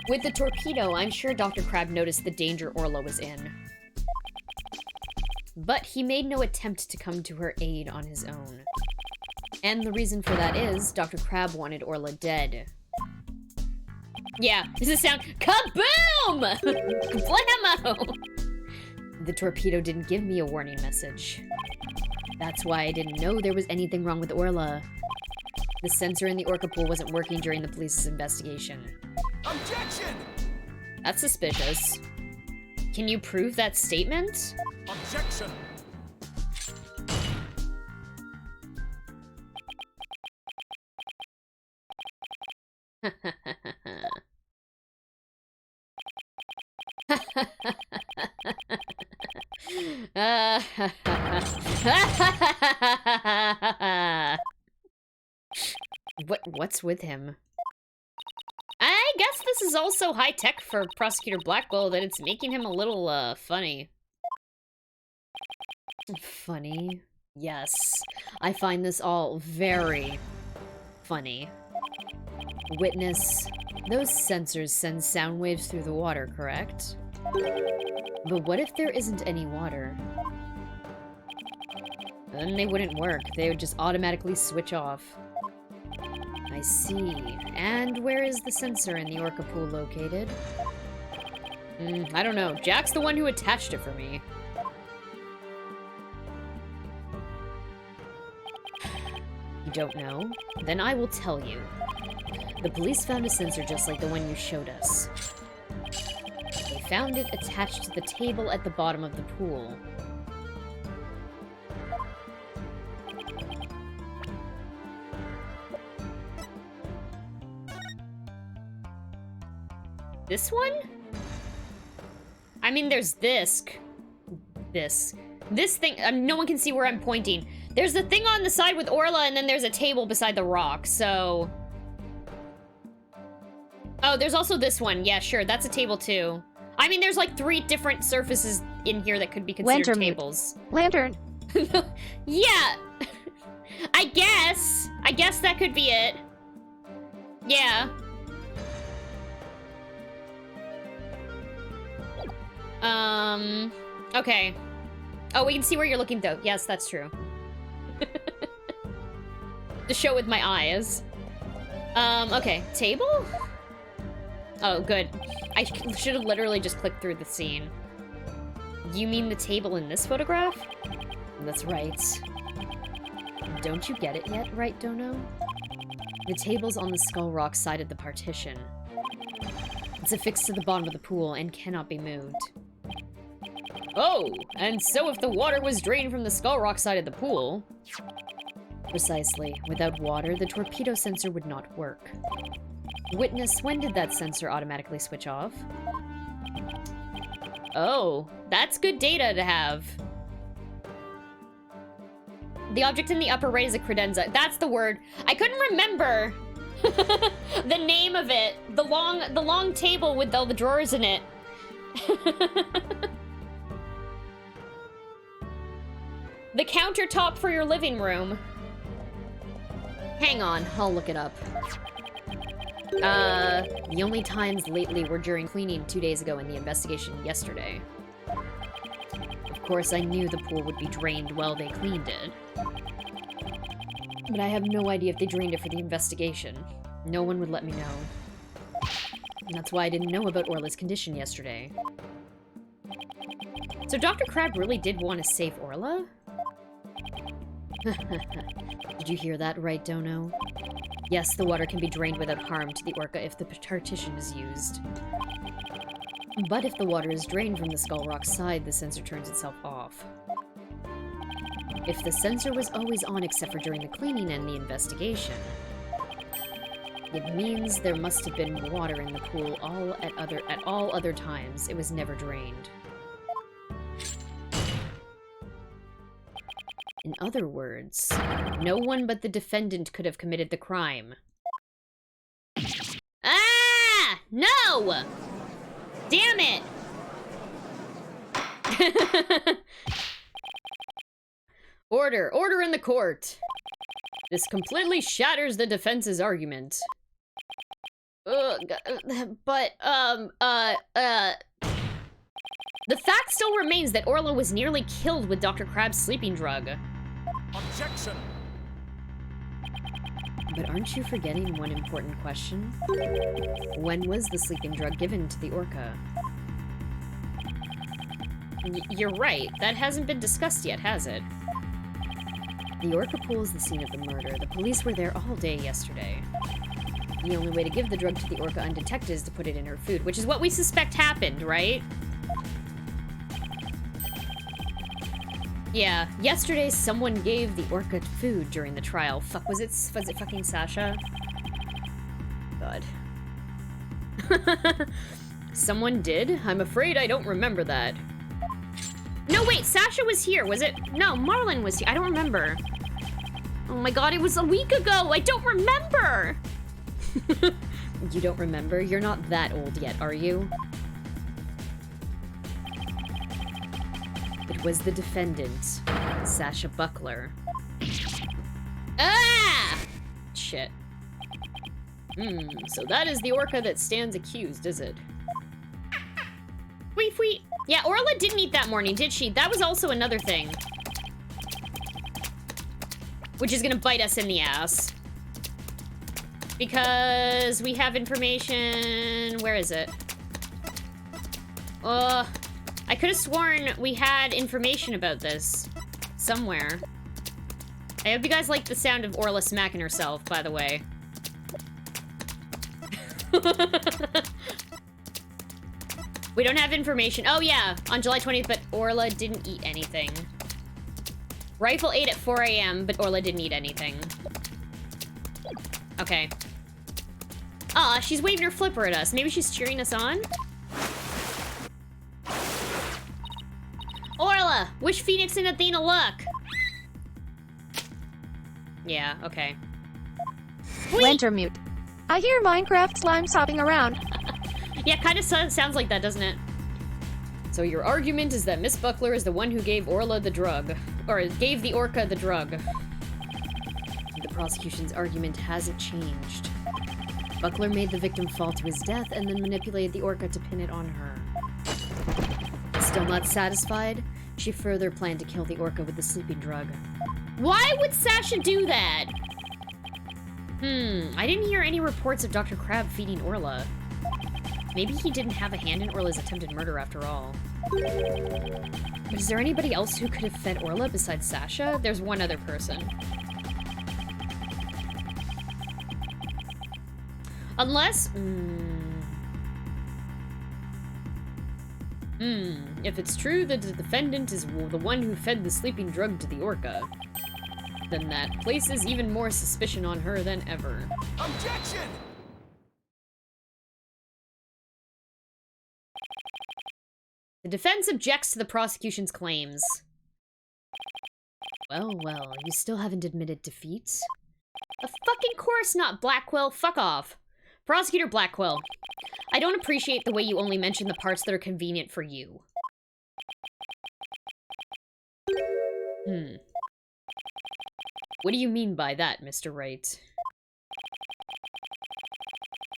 With the torpedo, I'm sure Dr. Crab noticed the danger Orla was in. But he made no attempt to come to her aid on his own. And the reason for that is, Dr. Crab wanted Orla dead. Yeah, this is sound- KABOOM! Blammo! The torpedo didn't give me a warning message. That's why I didn't know there was anything wrong with Orla. The sensor in the orca pool wasn't working during the police's investigation. Objection! That's suspicious. Can you prove that statement? Objection! What's with him? I guess this is also high tech for Prosecutor Blackwell that it's making him a little funny. Funny? Yes. I find this all very funny. Witness, those sensors send sound waves through the water, correct? But what if there isn't any water? Then they wouldn't work. They would just automatically switch off. I see. And where is the sensor in the orca pool located? I don't know. Jack's the one who attached it for me. You don't know? Then I will tell you. The police found a sensor just like the one you showed us. They found it attached to the table at the bottom of the pool. This one? I mean, there's this thing. No one can see where I'm pointing. There's the thing on the side with Orla, and then there's a table beside the rock, so... Oh, there's also this one. Yeah, sure, that's a table too. I mean, there's like 3 different surfaces in here that could be considered tables. Lantern. Yeah. I guess that could be it. Yeah. Okay. Oh, we can see where you're looking, though. Yes, that's true. To show with my eyes. Okay. Table? Oh, good. I should have literally just clicked through the scene. You mean the table in this photograph? That's right. Don't you get it yet, right, Dono? The table's on the Skull Rock side of the partition. It's affixed to the bottom of the pool and cannot be moved. Oh, and so if the water was drained from the Skull Rock side of the pool... Precisely. Without water, the torpedo sensor would not work. Witness, when did that sensor automatically switch off? Oh, that's good data to have. The object in the upper right is a credenza. That's the word. I couldn't remember the name of it. The long table with all the drawers in it. The countertop for your living room. Hang on, I'll look it up. The only times lately were during cleaning 2 days ago and the investigation yesterday. Of course, I knew the pool would be drained while they cleaned it. But I have no idea if they drained it for the investigation. No one would let me know. And that's why I didn't know about Orla's condition yesterday. So Dr. Crab really did want to save Orla? Did you hear that right, Dono? Yes, the water can be drained without harm to the orca if the partition is used. But if the water is drained from the Skull Rock side, the sensor turns itself off. If the sensor was always on except for during the cleaning and the investigation, it means there must have been water in the pool at all other times. It was never drained. In other words, no one but the defendant could have committed the crime. Ah! No! Damn it! Order! Order in the court! This completely shatters the defense's argument. But, the fact still remains that Orla was nearly killed with Dr. Crab's sleeping drug. Objection! But aren't you forgetting one important question? When was the sleeping drug given to the Orca? You're right. That hasn't been discussed yet, has it? The Orca pool is the scene of the murder. The police were there all day yesterday. The only way to give the drug to the Orca undetected is to put it in her food, which is what we suspect happened, right? Yeah, yesterday someone gave the Orca food during the trial. Fuck, was it fucking Sasha? God. Someone did? I'm afraid I don't remember that. No, wait, Sasha was here, was it? No, Marlon was here. I don't remember. Oh my god, it was a week ago. I don't remember. You don't remember? You're not that old yet, are you? It was the defendant, Sasha Buckler. Ah! Shit. So that is the Orca that stands accused, is it? Wait. Yeah, Orla didn't eat that morning, did she? That was also another thing. Which is gonna bite us in the ass. Because we have information... Where is it? I could have sworn we had information about this. Somewhere. I hope you guys like the sound of Orla smacking herself, by the way. We don't have information. Oh yeah, on July 20th, but Orla didn't eat anything. Rifle ate at 4 a.m., but Orla didn't eat anything. Okay. Aw, she's waving her flipper at us. Maybe she's cheering us on? Orla, wish Phoenix and Athena luck. Yeah, okay. Wintermute. I hear Minecraft slimes hopping around. Yeah, kind of sounds like that, doesn't it? So your argument is that Miss Buckler is the one who gave Orla the drug. Or gave the Orca the drug. The prosecution's argument hasn't changed. Buckler made the victim fall to his death and then manipulated the Orca to pin it on her. Still not satisfied, she further planned to kill the Orca with the sleeping drug. Why would Sasha do that? I didn't hear any reports of Dr. Crab feeding Orla. Maybe he didn't have a hand in Orla's attempted murder after all. But is there anybody else who could have fed Orla besides Sasha? There's one other person. Unless... If it's true that the defendant is the one who fed the sleeping drug to the Orca, then that places even more suspicion on her than ever. Objection! The defense objects to the prosecution's claims. Well, you still haven't admitted defeat. Of fucking course not, Blackwell. Fuck off. Prosecutor Blackwell, I don't appreciate the way you only mention the parts that are convenient for you. What do you mean by that, Mr. Wright?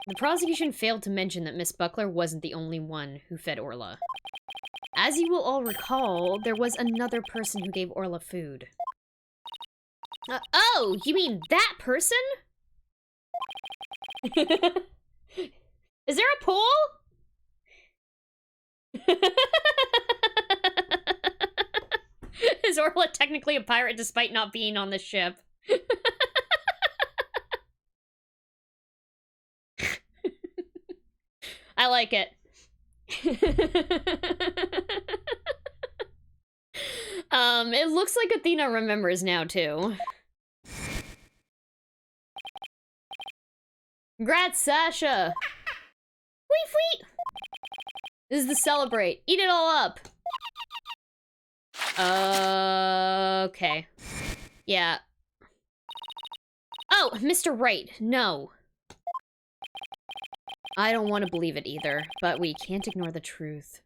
The prosecution failed to mention that Miss Buckler wasn't the only one who fed Orla. As you will all recall, there was another person who gave Orla food. Oh, you mean that person? Is there a pool? Is Orla technically a pirate despite not being on the ship? I like it. It looks like Athena remembers now, too. Congrats, Sasha! Wee wee! This is the celebrate. Eat it all up! Okay. Yeah. Oh, Mr. Right. No. I don't want to believe it either, but we can't ignore the truth.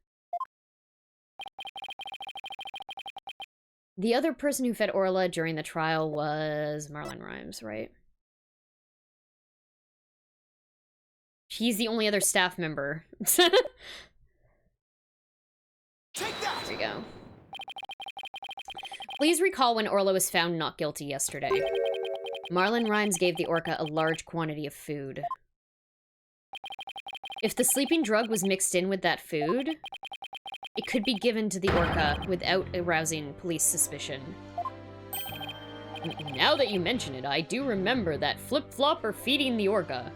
The other person who fed Orla during the trial was Marlon Rhymes, right? He's the only other staff member. Take that! There we go. Please recall when Orla was found not guilty yesterday. Marlon Rhymes gave the orca a large quantity of food. If the sleeping drug was mixed in with that food, it could be given to the orca without arousing police suspicion. Now that you mention it, I do remember that flip-flopper feeding the orca.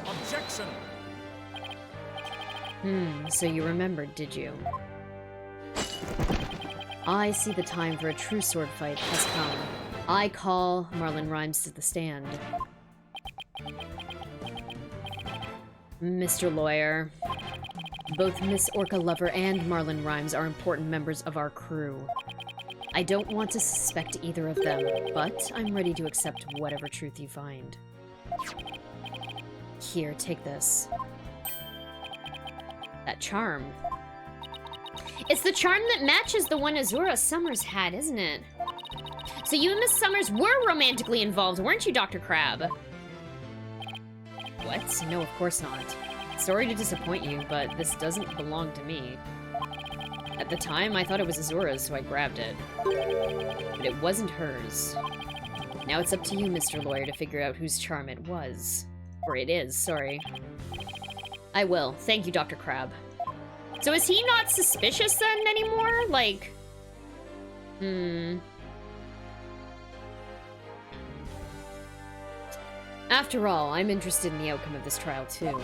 Objection! So you remembered, did you? I see the time for a true sword fight has come. I call Marlon Rhymes to the stand. Mr. Lawyer, both Miss Orca Lover and Marlon Rhymes are important members of our crew. I don't want to suspect either of them, but I'm ready to accept whatever truth you find. Here, take this. That charm. It's the charm that matches the one Azura Summers had, isn't it? So you and Miss Summers were romantically involved, weren't you, Dr. Crab? What? No, of course not. Sorry to disappoint you, but this doesn't belong to me. At the time, I thought it was Azura's, so I grabbed it. But it wasn't hers. Now it's up to you, Mr. Lawyer, to figure out whose charm it was. Or it is, sorry. I will. Thank you, Dr. Crab. So is he not suspicious then anymore? Like... After all, I'm interested in the outcome of this trial, too.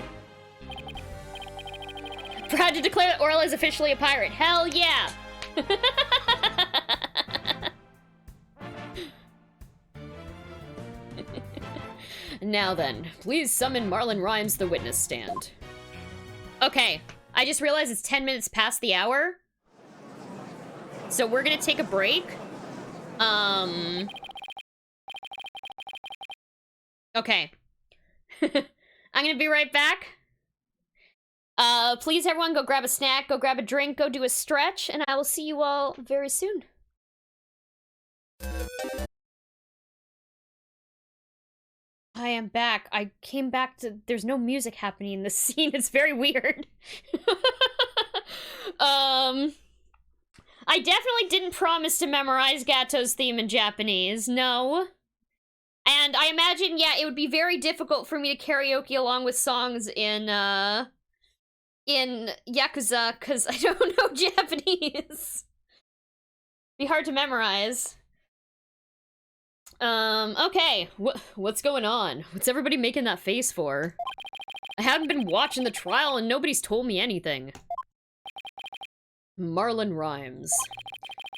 Proud to declare that Orla is officially a pirate. Hell yeah! Now then, please summon Marlon Rhymes to the witness stand. Okay, I just realized it's 10 minutes past the hour. So we're gonna take a break. Okay. I'm gonna be right back. Please everyone go grab a snack, go grab a drink, go do a stretch, and I will see you all very soon. I am back. I came back to... There's no music happening in this scene. It's very weird. I definitely didn't promise to memorize Gato's theme in Japanese. No. And I imagine, yeah, it would be very difficult for me to karaoke along with songs in Yakuza, because I don't know Japanese. Be hard to memorize. Okay. What's going on? What's everybody making that face for? I haven't been watching the trial and nobody's told me anything. Marlon Rhymes.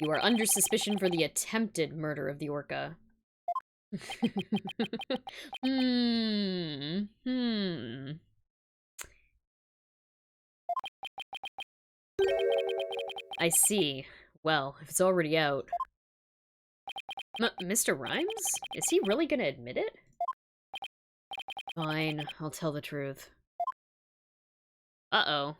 You are under suspicion for the attempted murder of the orca. I see. Well, if it's already out. Mr. Rhymes? Is he really gonna admit it? Fine, I'll tell the truth. Uh-oh.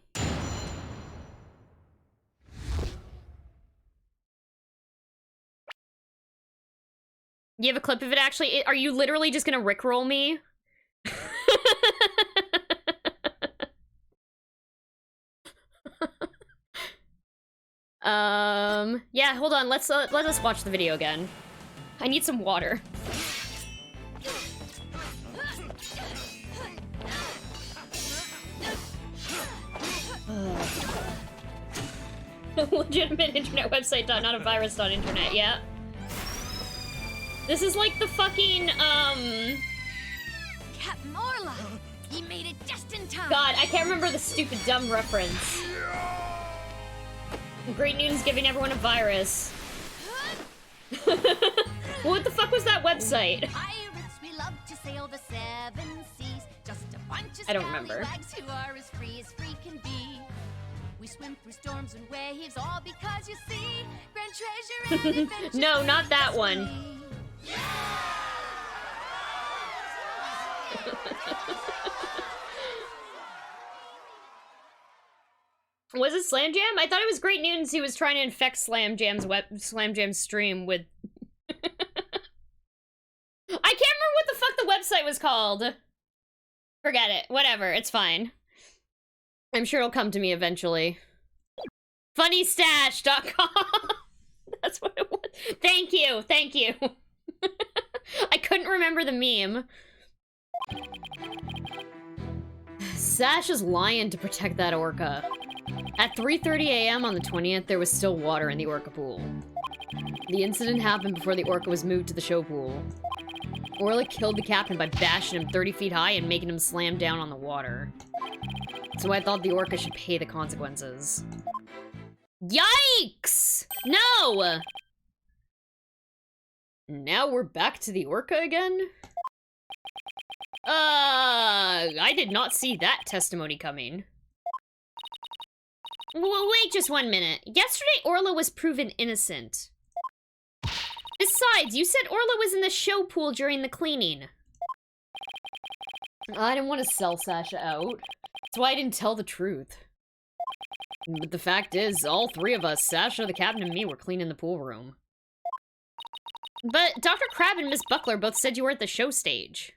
You have a clip of it, actually? Are you literally just gonna rickroll me? Yeah, hold on. Let us watch the video again. I need some water. Legitimate internet website, not a virus, internet, yeah. This is like the fucking, Captain Orla! He made it just in time. God, I can't remember the stupid dumb reference. Great News giving everyone a virus. What the fuck was that website? Pirates, we love to sail the seven seas. Just a bunch of I don't remember. scallywags who are as free can be. We swim through storms and waves, all because you see grand treasure and adventure. No, not that just one. me. Was it Slam Jam? I thought it was Great News who was trying to infect Slam Jam's stream with... I can't remember what the fuck the website was called. Forget it. Whatever. It's fine. I'm sure it'll come to me eventually. Funnystash.com. That's what it was. Thank you. Thank you. I couldn't remember the meme. Sasha's lying to protect that orca. At 3:30 a.m. on the 20th, there was still water in the orca pool. The incident happened before the orca was moved to the show pool. Orla killed the captain by bashing him 30 feet high and making him slam down on the water. So I thought the orca should pay the consequences. Yikes! No! Now we're back to the orca again? I did not see that testimony coming. Wait just 1 minute. Yesterday, Orla was proven innocent. Besides, you said Orla was in the show pool during the cleaning. I didn't want to sell Sasha out. That's why I didn't tell the truth. But the fact is, all three of us, Sasha, the captain, and me, were cleaning the pool room. But Dr. Crab and Miss Buckler both said you were at the show stage.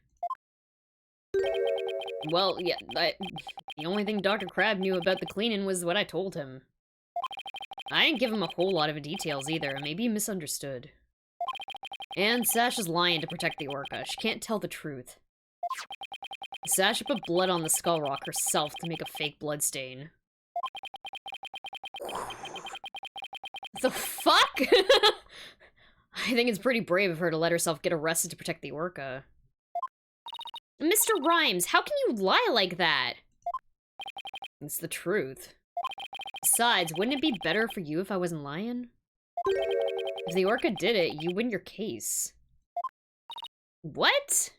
Well, yeah, the only thing Dr. Crab knew about the cleaning was what I told him. I didn't give him a whole lot of details either, maybe he misunderstood. And Sasha's lying to protect the orca. She can't tell the truth. Sasha put blood on the skull rock herself to make a fake blood stain. The fuck? I think it's pretty brave of her to let herself get arrested to protect the orca. Mr. Rhymes, how can you lie like that? It's the truth. Besides, wouldn't it be better for you if I wasn't lying? If the orca did it, you win your case. What?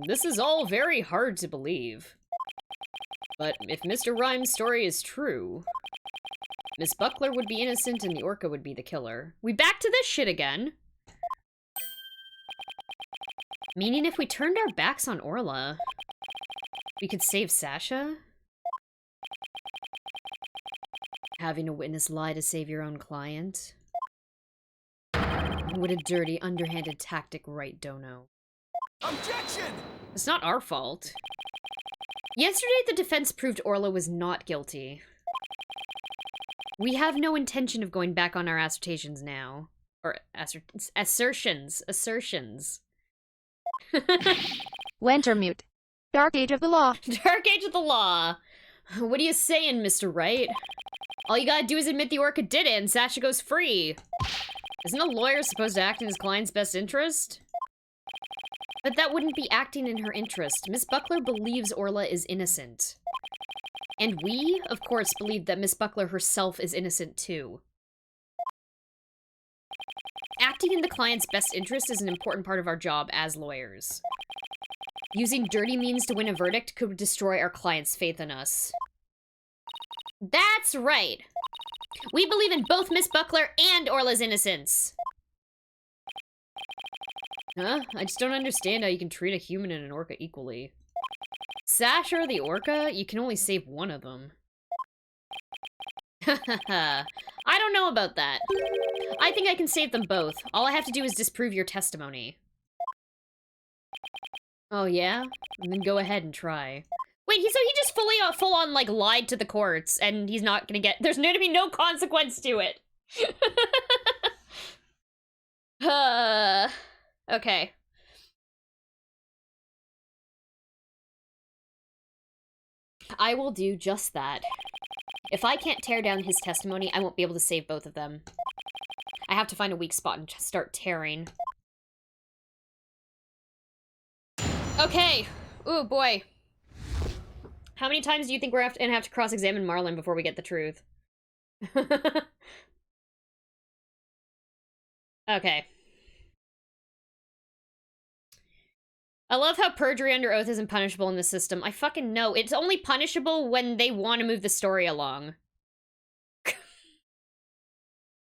This is all very hard to believe. But if Mr. Rhymes' story is true, Miss Buckler would be innocent and the orca would be the killer. We back to this shit again. Meaning if we turned our backs on Orla, we could save Sasha? Having a witness lie to save your own client? What a dirty, underhanded tactic, right, Dono? Objection! It's not our fault. Yesterday, the defense proved Orla was not guilty. We have no intention of going back on our assertions now. Or assertions. Wintermute. Dark Age of the Law. Dark Age of the Law. What are you saying, Mr. Wright? All you gotta do is admit the orca did it and Sasha goes free. Isn't a lawyer supposed to act in his client's best interest? But that wouldn't be acting in her interest. Miss Buckler believes Orla is innocent. And we, of course, believe that Miss Buckler herself is innocent too. Acting in the client's best interest is an important part of our job as lawyers. Using dirty means to win a verdict could destroy our client's faith in us. That's right. We believe in both Miss Buckler and Orla's innocence. Huh? I just don't understand how you can treat a human and an orca equally. Sasha or the orca, you can only save one of them. I don't know about that. I think I can save them both. All I have to do is disprove your testimony. Oh yeah? Then go ahead and try. Wait, so he just full on, like, lied to the courts, and he's not gonna get- there's going to be no consequence to it. Okay. I will do just that. If I can't tear down his testimony, I won't be able to save both of them. I have to find a weak spot and start tearing. Okay. Ooh, boy. How many times do you think we're gonna have to cross-examine Marlon before we get the truth? Okay. I love how perjury under oath isn't punishable in this system. I fucking know. It's only punishable when they want to move the story along.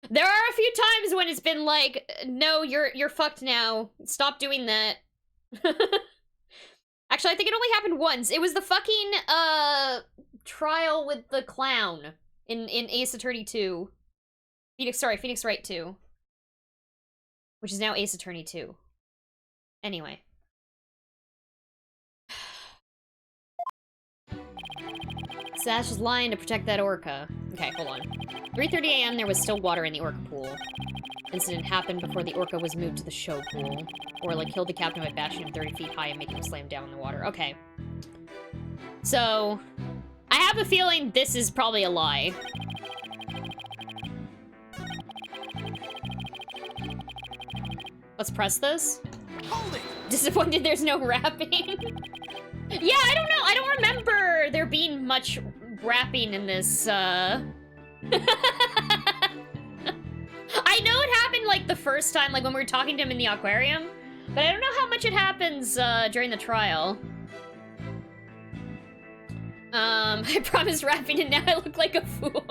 There are a few times when it's been like, no, you're fucked now. Stop doing that. Actually, I think it only happened once. It was the fucking, trial with the clown in Ace Attorney 2. Phoenix Wright 2. Which is now Ace Attorney 2. Anyway. Sash is lying to protect that orca. Okay, hold on. 3:30 a.m. there was still water in the orca pool. Incident happened before the orca was moved to the show pool. Orla killed the captain by bashing him 30 feet high and making him slam down in the water. Okay. So, I have a feeling this is probably a lie. Let's press this. Hold it! Disappointed there's no rapping. Yeah, I don't know. I don't remember there being much rapping in this, I know it happened, like, the first time, like, when we were talking to him in the aquarium, but I don't know how much it happens, during the trial. I promise rapping and now I look like a fool.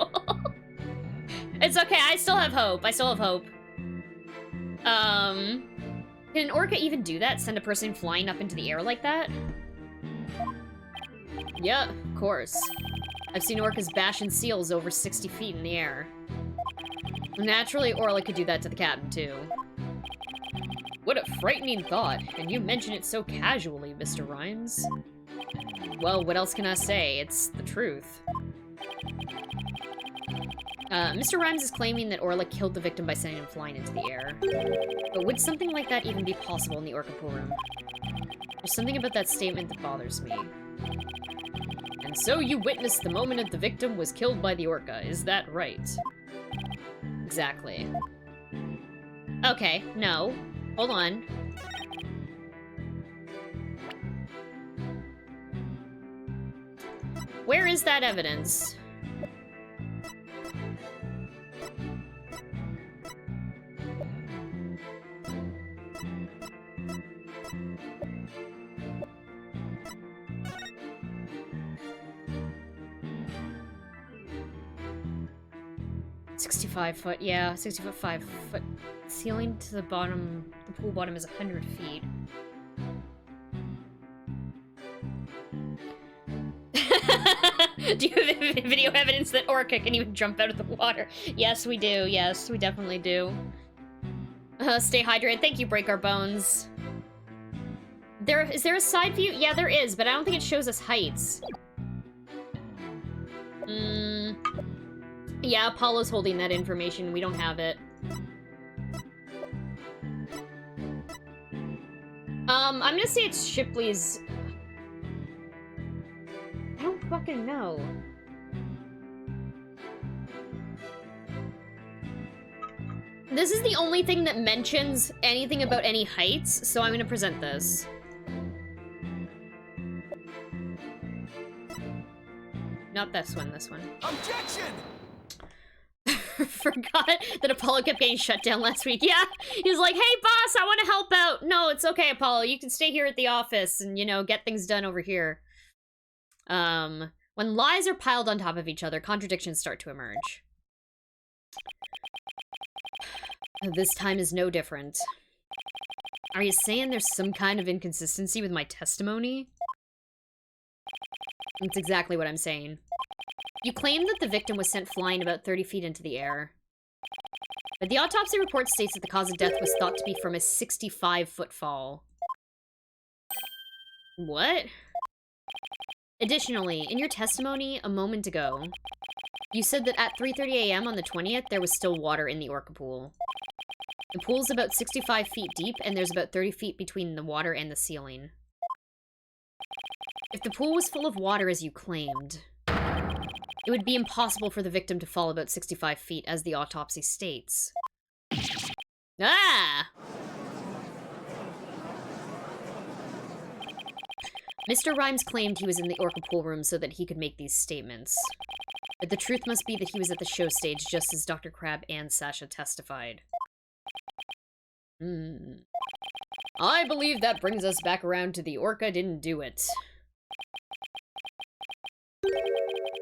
It's okay, I still have hope. I still have hope. Can an orca even do that? Send a person flying up into the air like that? Yeah, of course. I've seen orcas bashing seals over 60 feet in the air. Naturally, Orla could do that to the captain, too. What a frightening thought, and you mention it so casually, Mr. Rhymes. Well, what else can I say? It's the truth. Mr. Rhymes is claiming that Orla killed the victim by sending him flying into the air. But would something like that even be possible in the orca pool room? There's something about that statement that bothers me. And so you witnessed the moment that the victim was killed by the orca, is that right? Exactly. Okay, no. Hold on. Where is that evidence? $65-foot, yeah, 65-foot ceiling to the bottom. The pool bottom is 100 feet. Do you have video evidence that orca can even jump out of the water? Yes, we do. Yes, we definitely do. Stay hydrated. Thank you, Break Our Bones. Is there a side view? Yeah, there is, but I don't think it shows us heights. Yeah, Apollo's holding that information. We don't have it. I'm gonna say it's Shipley's... I don't fucking know. This is the only thing that mentions anything about any heights, so I'm gonna present this. Not this one, this one. Objection! Forgot that Apollo kept getting shut down last week. Yeah, he was like, hey boss, I want to help out. No, it's okay, Apollo. You can stay here at the office and, you know, get things done over here. When lies are piled on top of each other, contradictions start to emerge. This time is no different. Are you saying there's some kind of inconsistency with my testimony? That's exactly what I'm saying. You claim that the victim was sent flying about 30 feet into the air. But the autopsy report states that the cause of death was thought to be from a 65-foot fall. What? Additionally, in your testimony a moment ago, you said that at 3:30 a.m. on the 20th, there was still water in the orca pool. The pool's about 65 feet deep, and there's about 30 feet between the water and the ceiling. If the pool was full of water as you claimed, it would be impossible for the victim to fall about 65 feet, as the autopsy states. Ah! Mr. Rhymes claimed he was in the Orca pool room so that he could make these statements. But the truth must be that he was at the show stage just as Dr. Crab and Sasha testified. I believe that brings us back around to the Orca didn't do it.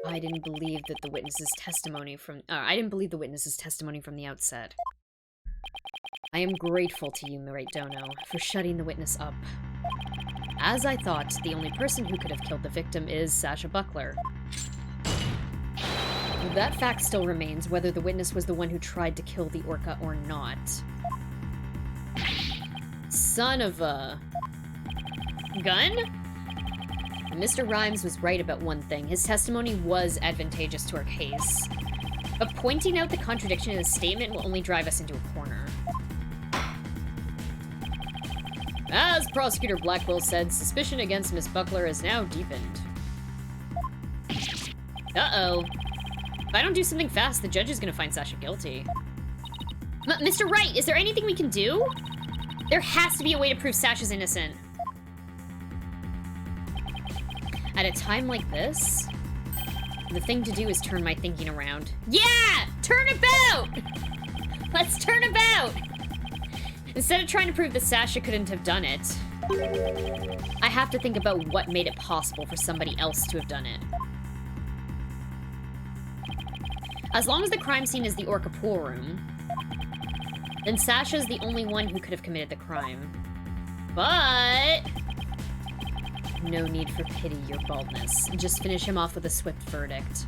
I didn't believe the witness's testimony from the outset. I am grateful to you, Metroid Dono, for shutting the witness up. As I thought, the only person who could have killed the victim is Sasha Buckler. That fact still remains, whether the witness was the one who tried to kill the Orca or not. Son of a... gun? Mr. Rhymes was right about one thing. His testimony was advantageous to our case. But pointing out the contradiction in his statement will only drive us into a corner. As Prosecutor Blackwell said, suspicion against Miss Buckler is now deepened. Uh-oh. If I don't do something fast, the judge is gonna find Sasha guilty. Mr. Wright, is there anything we can do? There has to be a way to prove Sasha's innocent. At a time like this, the thing to do is turn my thinking around. Yeah! Turnabout! Let's turn about! Instead of trying to prove that Sasha couldn't have done it, I have to think about what made it possible for somebody else to have done it. As long as the crime scene is the Orca pool room, then Sasha's the only one who could have committed the crime. But... no need for pity, your baldness. Just finish him off with a swift verdict.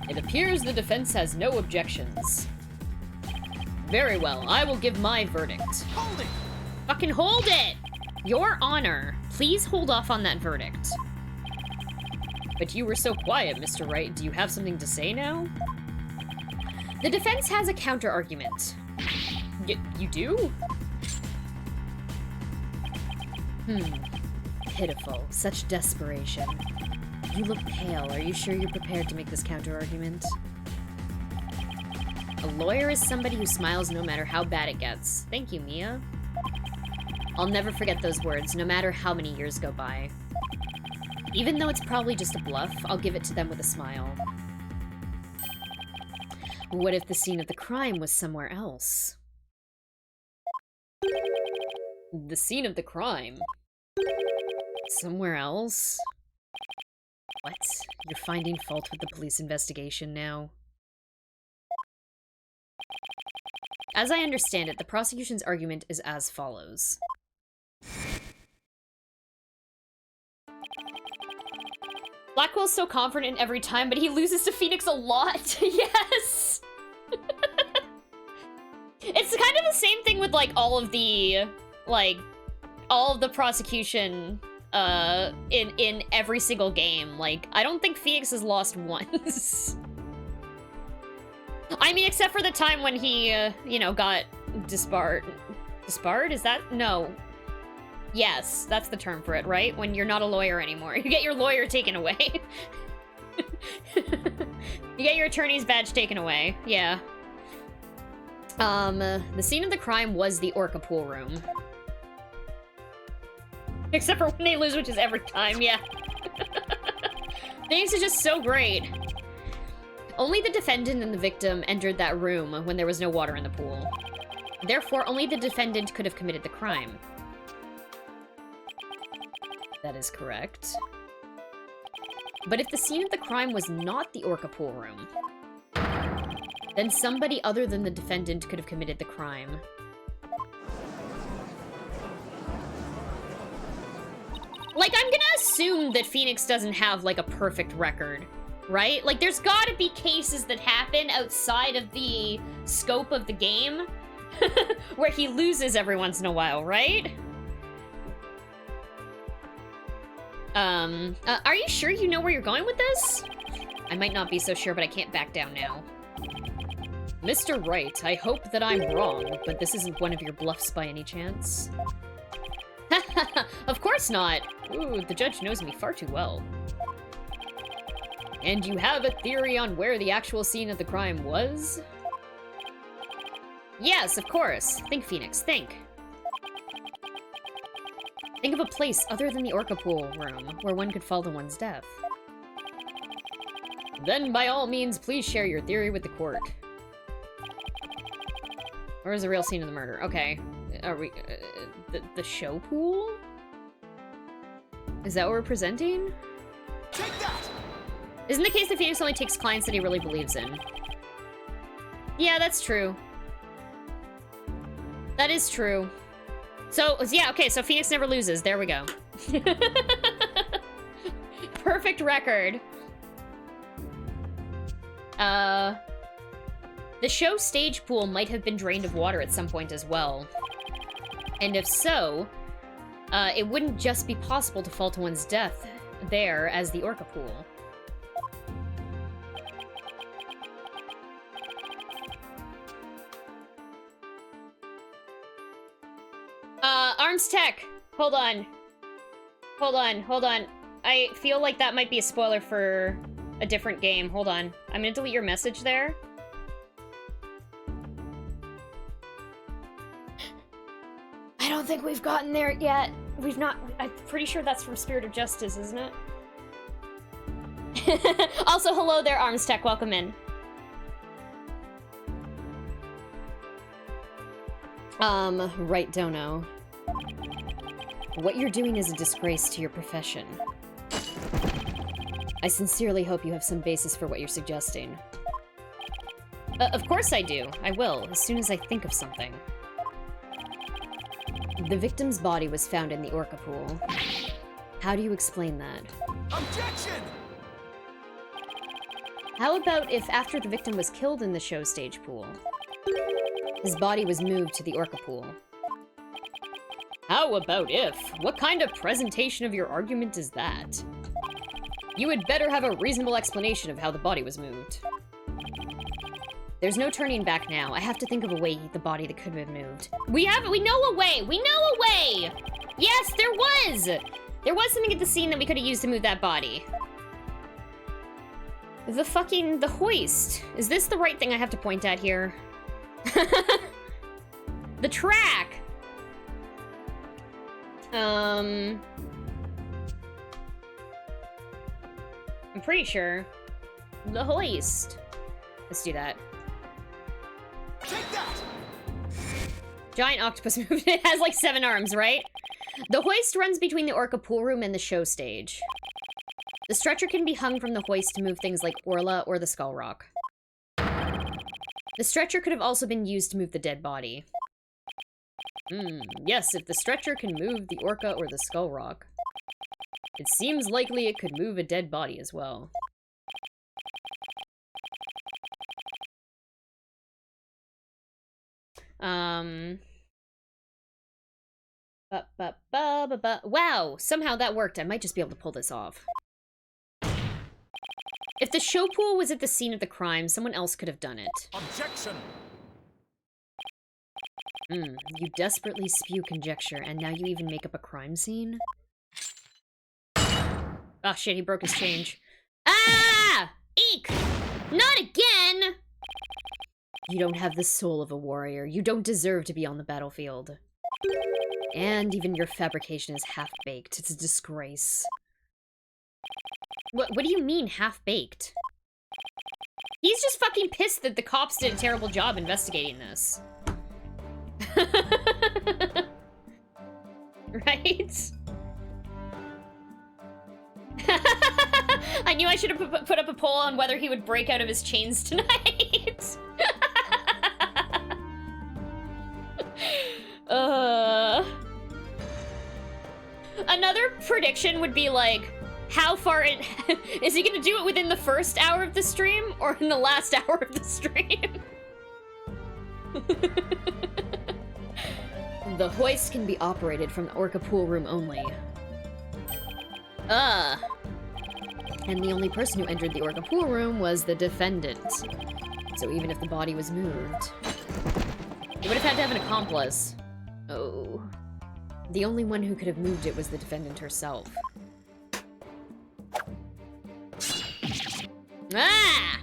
It appears the defense has no objections. Very well, I will give my verdict. Hold it! Fucking hold it! Your Honor, please hold off on that verdict. But you were so quiet, Mr. Wright. Do you have something to say now? The defense has a counter-argument. You do? Pitiful. Such desperation. You look pale. Are you sure you're prepared to make this counter-argument? A lawyer is somebody who smiles no matter how bad it gets. Thank you, Mia. I'll never forget those words, no matter how many years go by. Even though it's probably just a bluff, I'll give it to them with a smile. What if the scene of the crime was somewhere else? The scene of the crime? Somewhere else? What? You're finding fault with the police investigation now? As I understand it, the prosecution's argument is as follows. Blackwell's so confident every time, but he loses to Phoenix a lot. Yes! It's kind of the same thing with, like, all of the prosecution, in every single game. Like, I don't think Phoenix has lost once. I mean, except for the time when he, you know, got disbarred. Disbarred? Is that? No. Yes, that's the term for it, right? When you're not a lawyer anymore. You get your lawyer taken away. You get your attorney's badge taken away. Yeah. The scene of the crime was the Orca pool room. Except for when they lose, which is every time, yeah. Phoenix is just so great. Only the defendant and the victim entered that room when there was no water in the pool. Therefore, only the defendant could have committed the crime. That is correct. But if the scene of the crime was not the Orca pool room, then somebody other than the defendant could have committed the crime. Like, I'm gonna assume that Phoenix doesn't have, like, a perfect record, right? Like, there's gotta be cases that happen outside of the scope of the game where he loses every once in a while, right? Are you sure you know where you're going with this? I might not be so sure, but I can't back down now. Mr. Wright, I hope that I'm wrong, but this isn't one of your bluffs by any chance. Of course not! Ooh, the judge knows me far too well. And you have a theory on where the actual scene of the crime was? Yes, of course. Think, Phoenix, think. Think of a place other than the Orca Pool room where one could fall to one's death. Then, by all means, please share your theory with the court. Where's the real scene of the murder? Okay. Are we... the show pool? Is that what we're presenting? Take that! Isn't the case that Phoenix only takes clients that he really believes in? Yeah, that's true. That is true. So, yeah, okay, so Phoenix never loses. There we go. Perfect record. The show stage pool might have been drained of water at some point as well. And if so, it wouldn't just be possible to fall to one's death there as the Orca Pool. Arms Tech! Hold on. Hold on, hold on. I feel like that might be a spoiler for a different game. Hold on. I'm gonna delete your message there. I don't think we've gotten there yet. We've not... I'm pretty sure that's from Spirit of Justice, isn't it? Also, hello there, Arms Tech. Welcome in. Right, Dono. What you're doing is a disgrace to your profession. I sincerely hope you have some basis for what you're suggesting. Of course I do. I will, as soon as I think of something. The victim's body was found in the Orca Pool. How do you explain that? Objection! How about if after the victim was killed in the show stage pool, his body was moved to the Orca Pool? How about if? What kind of presentation of your argument is that? You had better have a reasonable explanation of how the body was moved. There's no turning back now. I have to think of a way the body that could have been moved. We know a way! We know a way! Yes, there was! There was something at the scene that we could have used to move that body. The hoist. Is this the right thing I have to point at here? The track! I'm pretty sure. The hoist. Let's do that. Take that! Giant octopus movement. It has like 7 arms, right? The hoist runs between the Orca Pool room and the show stage. The stretcher can be hung from the hoist to move things like Orla or the Skull Rock. The stretcher could have also been used to move the dead body. Yes, if the stretcher can move the Orca or the Skull Rock, it seems likely it could move a dead body as well. Wow, somehow that worked. I might just be able to pull this off. If the show pool was at the scene of the crime, someone else could have done it. Objection! You desperately spew conjecture, and now you even make up a crime scene? Oh shit, he broke his change. Ah! Eek! Not again! You don't have the soul of a warrior. You don't deserve to be on the battlefield. And even your fabrication is half-baked. It's a disgrace. What do you mean, half-baked? He's just fucking pissed that the cops did a terrible job investigating this. Right? I knew I should have put up a poll on whether he would break out of his chains tonight. Another prediction would be like, how far is he gonna do it within the first hour of the stream or in the last hour of the stream? The hoist can be operated from the Orca Pool room only. And the only person who entered the Orca Pool room was the defendant. So even if the body was moved, it would have had to have an accomplice. Oh. The only one who could have moved it was the defendant herself. Ah!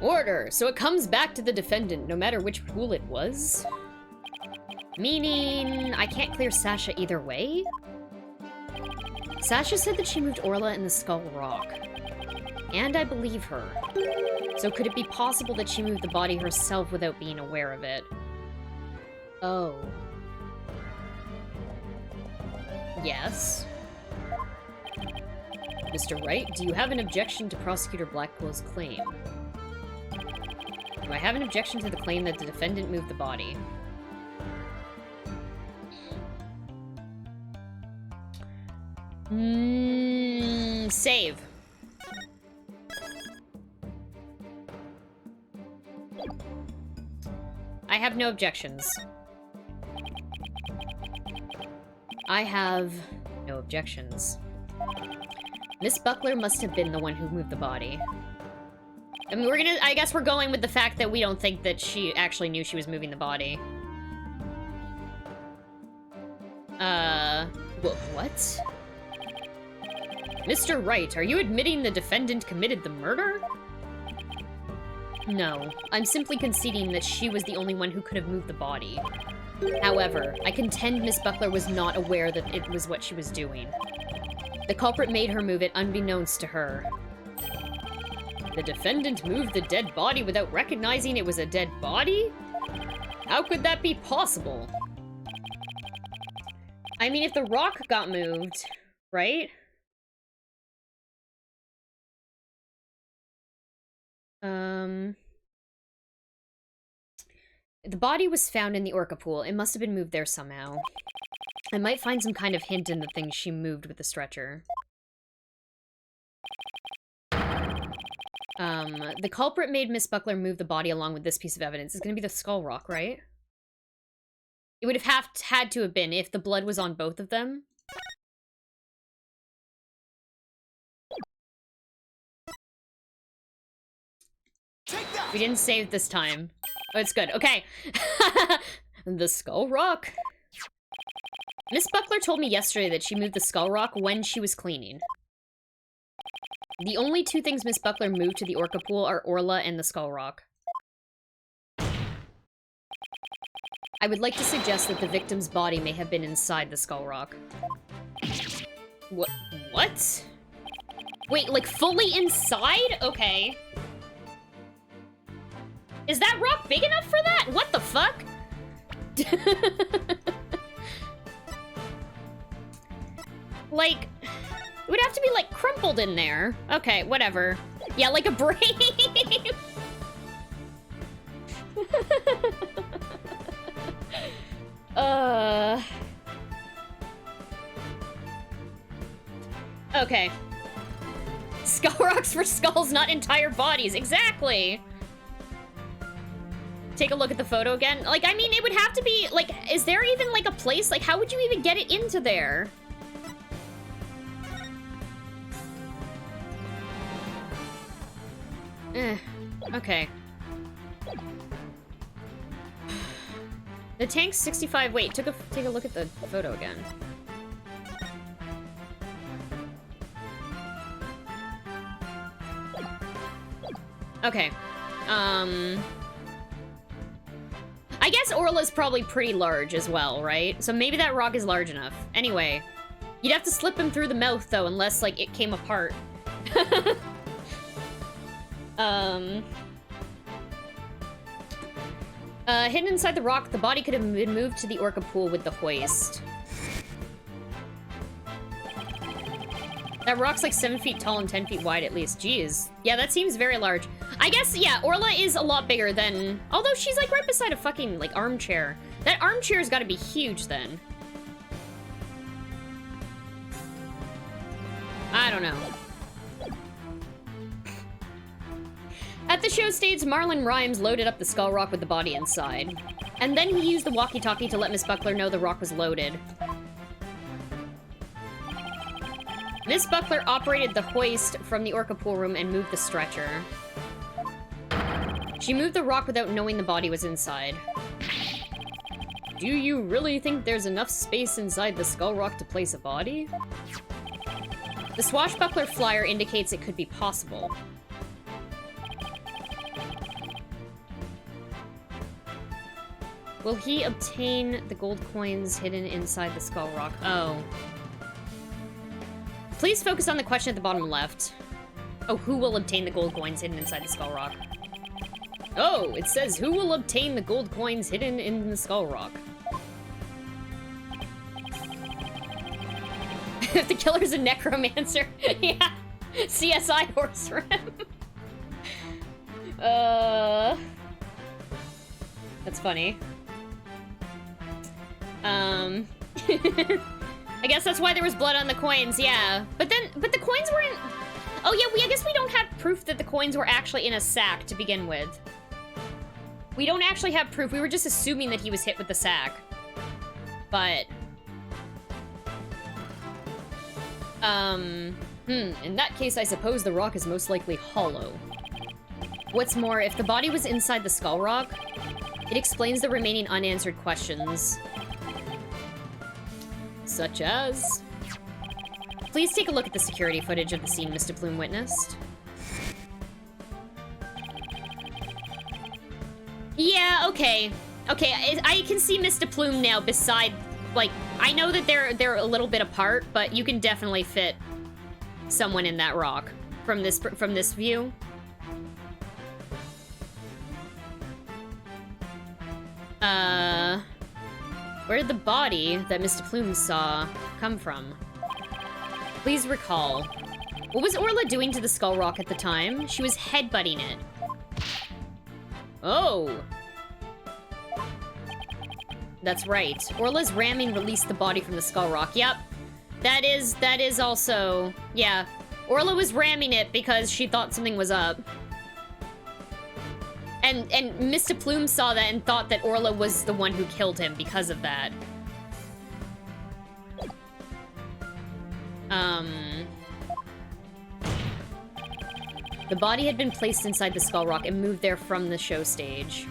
Order! So it comes back to the defendant, no matter which pool it was? Meaning, I can't clear Sasha either way? Sasha said that she moved Orla in the Skull Rock. And I believe her. So could it be possible that she moved the body herself without being aware of it? Oh. Yes. Mr. Wright, do you have an objection to Prosecutor Blackpool's claim? Do I have an objection to the claim that the defendant moved the body? Save. I have no objections. I have no objections. Miss Buckler must have been the one who moved the body. I mean, I guess we're going with the fact that we don't think that she actually knew she was moving the body. What? Mr. Wright, are you admitting the defendant committed the murder? No, I'm simply conceding that she was the only one who could have moved the body. However, I contend Miss Buckler was not aware that it was what she was doing. The culprit made her move it unbeknownst to her. The defendant moved the dead body without recognizing it was a dead body? How could that be possible? I mean, if the rock got moved, right? The body was found in the orca pool. It must have been moved there somehow. I might find some kind of hint in the things she moved with the stretcher. The culprit made Miss Buckler move the body along with this piece of evidence. It's gonna be the skull rock, right? It would have had to have been if the blood was on both of them. Take that! We didn't save this time. Oh, it's good. Okay. The skull rock. Miss Buckler told me yesterday that she moved the skull rock when she was cleaning. The only two things Miss Buckler moved to the orca pool are Orla and the skull rock. I would like to suggest that the victim's body may have been inside the skull rock. What? Wait, like fully inside? Okay. Is that rock big enough for that? What the fuck? Like, it would have to be, like, crumpled in there. Okay, whatever. Yeah, like a brain. Okay. Skull rocks for skulls, not entire bodies. Exactly. Take a look at the photo again. Like, I mean, it would have to be, like, is there even, like, a place? Like, how would you even get it into there? Okay. The tank's 65. Wait, take a look at the photo again. Okay. I guess Orla's probably pretty large as well, right? So maybe that rock is large enough. Anyway, you'd have to slip him through the mouth, though, unless, like, it came apart. Hidden inside the rock, the body could have been moved to the orca pool with the hoist. That rock's like 7 feet tall and 10 feet wide at least. Jeez. Yeah, that seems very large. I guess, yeah, Orla is a lot bigger than... Although she's like right beside a fucking, like, armchair. That armchair's gotta be huge then. I don't know. At the show stage, Marlon Rhymes loaded up the skull rock with the body inside. And then he used the walkie-talkie to let Miss Buckler know the rock was loaded. Miss Buckler operated the hoist from the orca pool room and moved the stretcher. She moved the rock without knowing the body was inside. Do you really think there's enough space inside the skull rock to place a body? The swashbuckler flyer indicates it could be possible. Will he obtain the gold coins hidden inside the Skull Rock? Oh. Please focus on the question at the bottom left. Oh, who will obtain the gold coins hidden inside the Skull Rock? Oh, it says who will obtain the gold coins hidden in the Skull Rock. If the killer's a necromancer. Yeah. CSI horse rim. That's funny. I guess that's why there was blood on the coins, yeah. But the coins weren't... Oh yeah, I guess we don't have proof that the coins were actually in a sack to begin with. We don't actually have proof. We were just assuming that he was hit with the sack. But... in that case, I suppose the rock is most likely hollow. What's more, if the body was inside the Skull Rock, it explains the remaining unanswered questions. Such as... Please take a look at the security footage of the scene Mr. Plume witnessed. Yeah, okay. Okay, I can see Mr. Plume now beside... Like, I know that they're a little bit apart, but you can definitely fit someone in that rock from this view. Where did the body that Mr. Plume saw come from? Please recall. What was Orla doing to the Skull Rock at the time? She was headbutting it. Oh. That's right. Orla's ramming released the body from the Skull Rock. Yep. That is also... Yeah. Orla was ramming it because she thought something was up. And Mr. Plume saw that and thought that Orla was the one who killed him because of that. The body had been placed inside the Skull Rock and moved there from the show stage.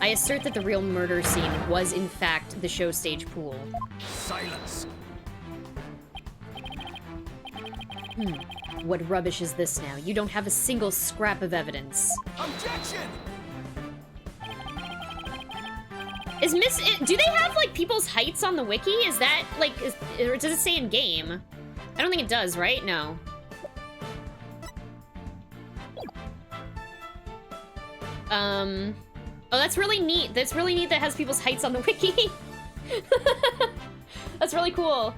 I assert that the real murder scene was, in fact, the show stage pool. Silence. What rubbish is this now? You don't have a single scrap of evidence. Objection! Do they have, like, people's heights on the wiki? Is that, like, or does it say in game? I don't think it does, right? No. Oh, that's really neat. That's really neat that it has people's heights on the wiki. That's really cool.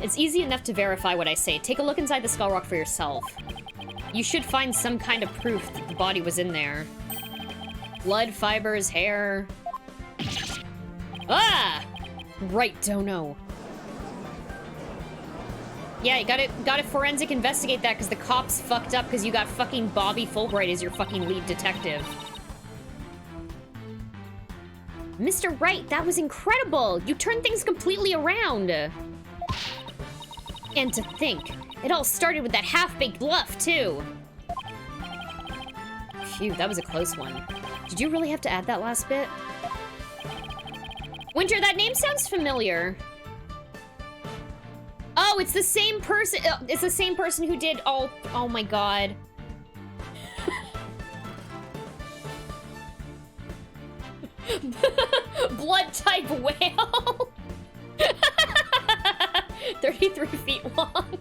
It's easy enough to verify what I say. Take a look inside the Skull Rock for yourself. You should find some kind of proof that the body was in there. Blood, fibers, hair... Ah! Right, Dono. Yeah, you gotta forensic investigate that because the cops fucked up because you got fucking Bobby Fulbright as your fucking lead detective. Mr. Wright, that was incredible! You turned things completely around! And to think, it all started with that half-baked bluff, too! Phew, that was a close one. Did you really have to add that last bit? Winter, that name sounds familiar. Oh, it's the same person. It's the same person who did all. Oh my god. Blood type whale. 33 feet long.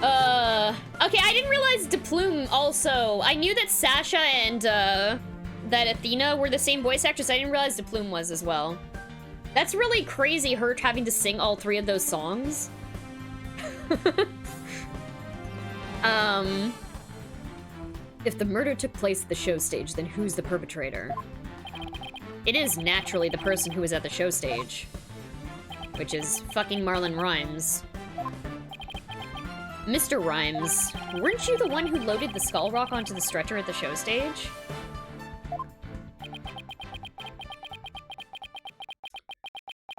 Okay, I didn't realize DePlume also. I knew that Sasha and that Athena were the same voice actress. I didn't realize DePlume was as well. That's really crazy, her having to sing all 3 of those songs. If the murder took place at the show stage, then who's the perpetrator? It is naturally the person who was at the show stage. Which is fucking Marlon Rhymes. Mr. Rhymes, weren't you the one who loaded the Skull Rock onto the stretcher at the show stage?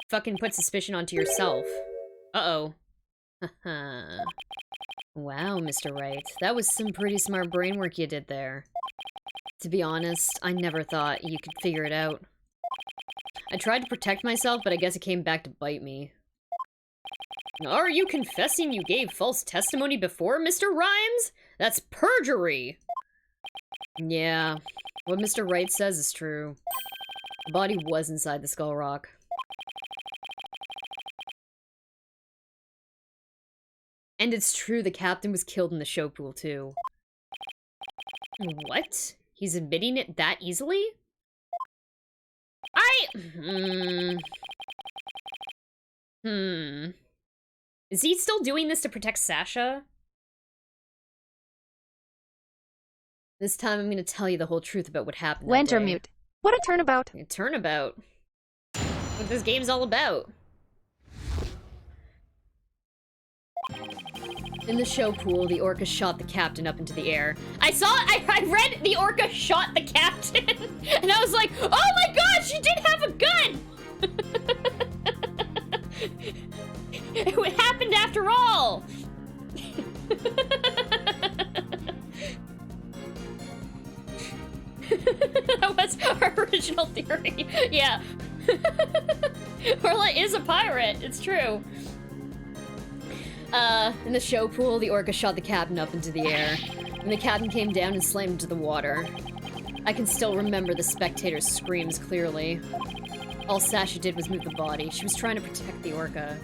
Fucking put suspicion onto yourself. Uh-oh. Wow, Mr. Wright. That was some pretty smart brain work you did there. To be honest, I never thought you could figure it out. I tried to protect myself, but I guess it came back to bite me. Are you confessing you gave false testimony before, Mr. Rhymes? That's perjury! Yeah, what Mr. Wright says is true. The body was inside the Skull Rock. And it's true, the captain was killed in the show pool, too. What? He's admitting it that easily? Is he still doing this to protect Sasha? This time I'm gonna tell you the whole truth about what happened that day. Wintermute. What a turnabout. A turnabout. What this game's all about. In the show pool, the orca shot the captain up into the air. I read the orca shot the captain, and I was like, oh my god, she did have a gun! It happened after all! That was our original theory. Yeah. Orla is a pirate, it's true. In the show pool, the orca shot the captain up into the air, and the captain came down and slammed into the water. I can still remember the spectators' screams clearly. All Sasha did was move the body. She was trying to protect the orca.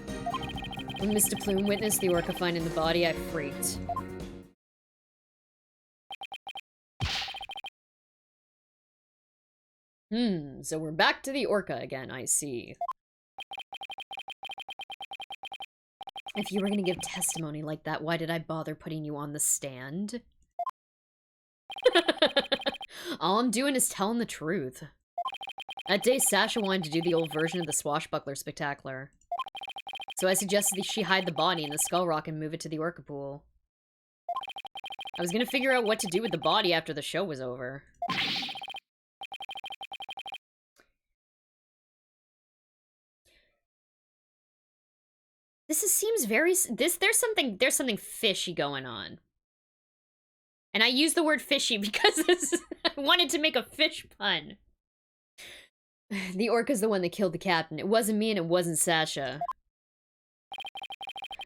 When Mr. Plume witnessed the orca finding the body, I freaked. So we're back to the orca again, I see. If you were gonna give testimony like that, why did I bother putting you on the stand? All I'm doing is telling the truth. That day, Sasha wanted to do the old version of the Swashbuckler Spectacular. So I suggested that she hide the body in the Skull Rock and move it to the orca pool. I was gonna figure out what to do with the body after the show was over. Seems very... There's something fishy going on. And I use the word fishy because I wanted to make a fish pun. The orca's the one that killed the captain. It wasn't me and it wasn't Sasha.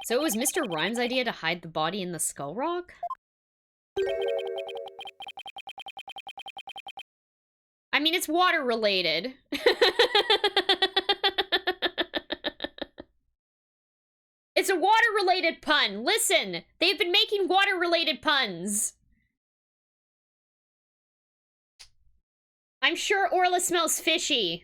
So it was Mr. Rhymes' idea to hide the body in the Skull Rock? I mean, it's water related. It's a water-related pun. Listen, they've been making water-related puns. I'm sure Orla smells fishy.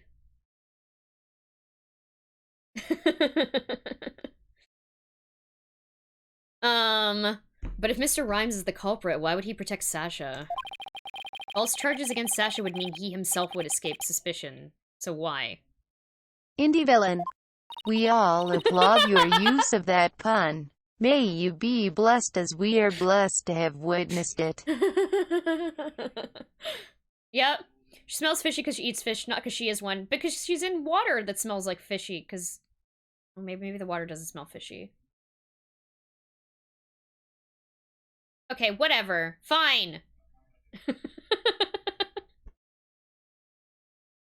But if Mr. Rhymes is the culprit, why would he protect Sasha? False charges against Sasha would mean he himself would escape suspicion. So why? Indie villain. We all applaud your use of that pun. May you be blessed as we are blessed to have witnessed it. Yep. She smells fishy because she eats fish, not because she is one. Because she's in water that smells like fishy, because... Well, maybe the water doesn't smell fishy. Okay, whatever. Fine.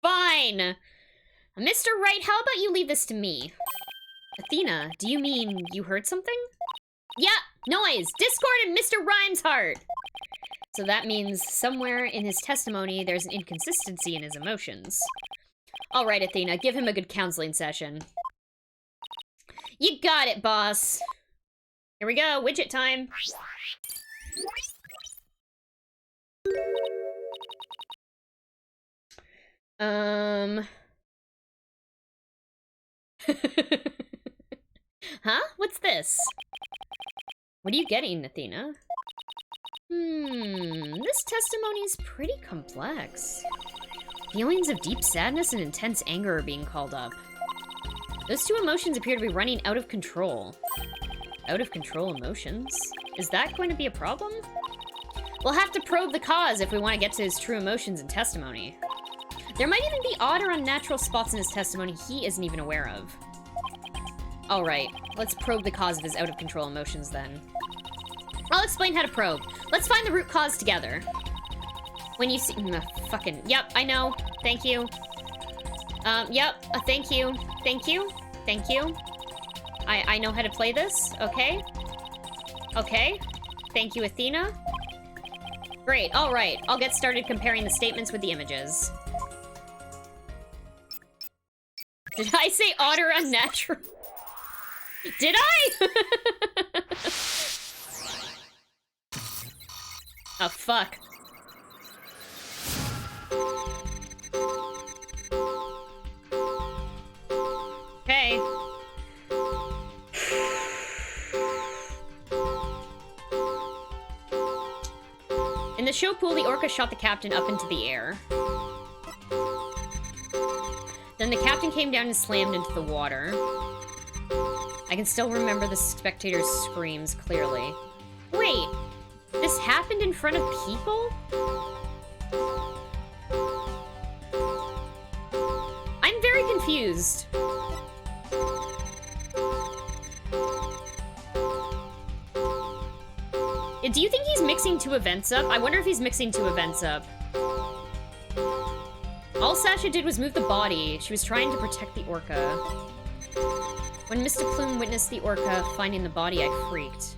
Fine! Mr. Wright, how about you leave this to me? Athena, do you mean you heard something? Yeah, noise! Discord and Mr. Rhymes' heart! So that means somewhere in his testimony there's an inconsistency in his emotions. Alright, Athena, give him a good counseling session. You got it, boss! Here we go, widget time! Huh? What's this? What are you getting, Athena? This testimony is pretty complex. Feelings of deep sadness and intense anger are being called up. Those two emotions appear to be running out of control. Out of control emotions? Is that going to be a problem? We'll have to probe the cause if we want to get to his true emotions and testimony. There might even be odd or unnatural spots in his testimony he isn't even aware of. Alright, let's probe the cause of his out-of-control emotions then. I'll explain how to probe. Let's find the root cause together. When you see... fucking... Yep, I know. Thank you. Yep. Thank you. Thank you. Thank you. I know how to play this. Okay. Okay. Thank you, Athena. Great, alright. I'll get started comparing the statements with the images. Did I say otter unnatural? Did I? Oh, fuck. Okay. In the show pool, the orca shot the captain up into the air. Then the captain came down and slammed into the water. I can still remember the spectators' screams clearly. Wait, this happened in front of people? I'm very confused. Do you think he's mixing two events up? I wonder if he's mixing two events up. All Sasha did was move the body. She was trying to protect the orca. When Mr. Plume witnessed the orca finding the body, I freaked.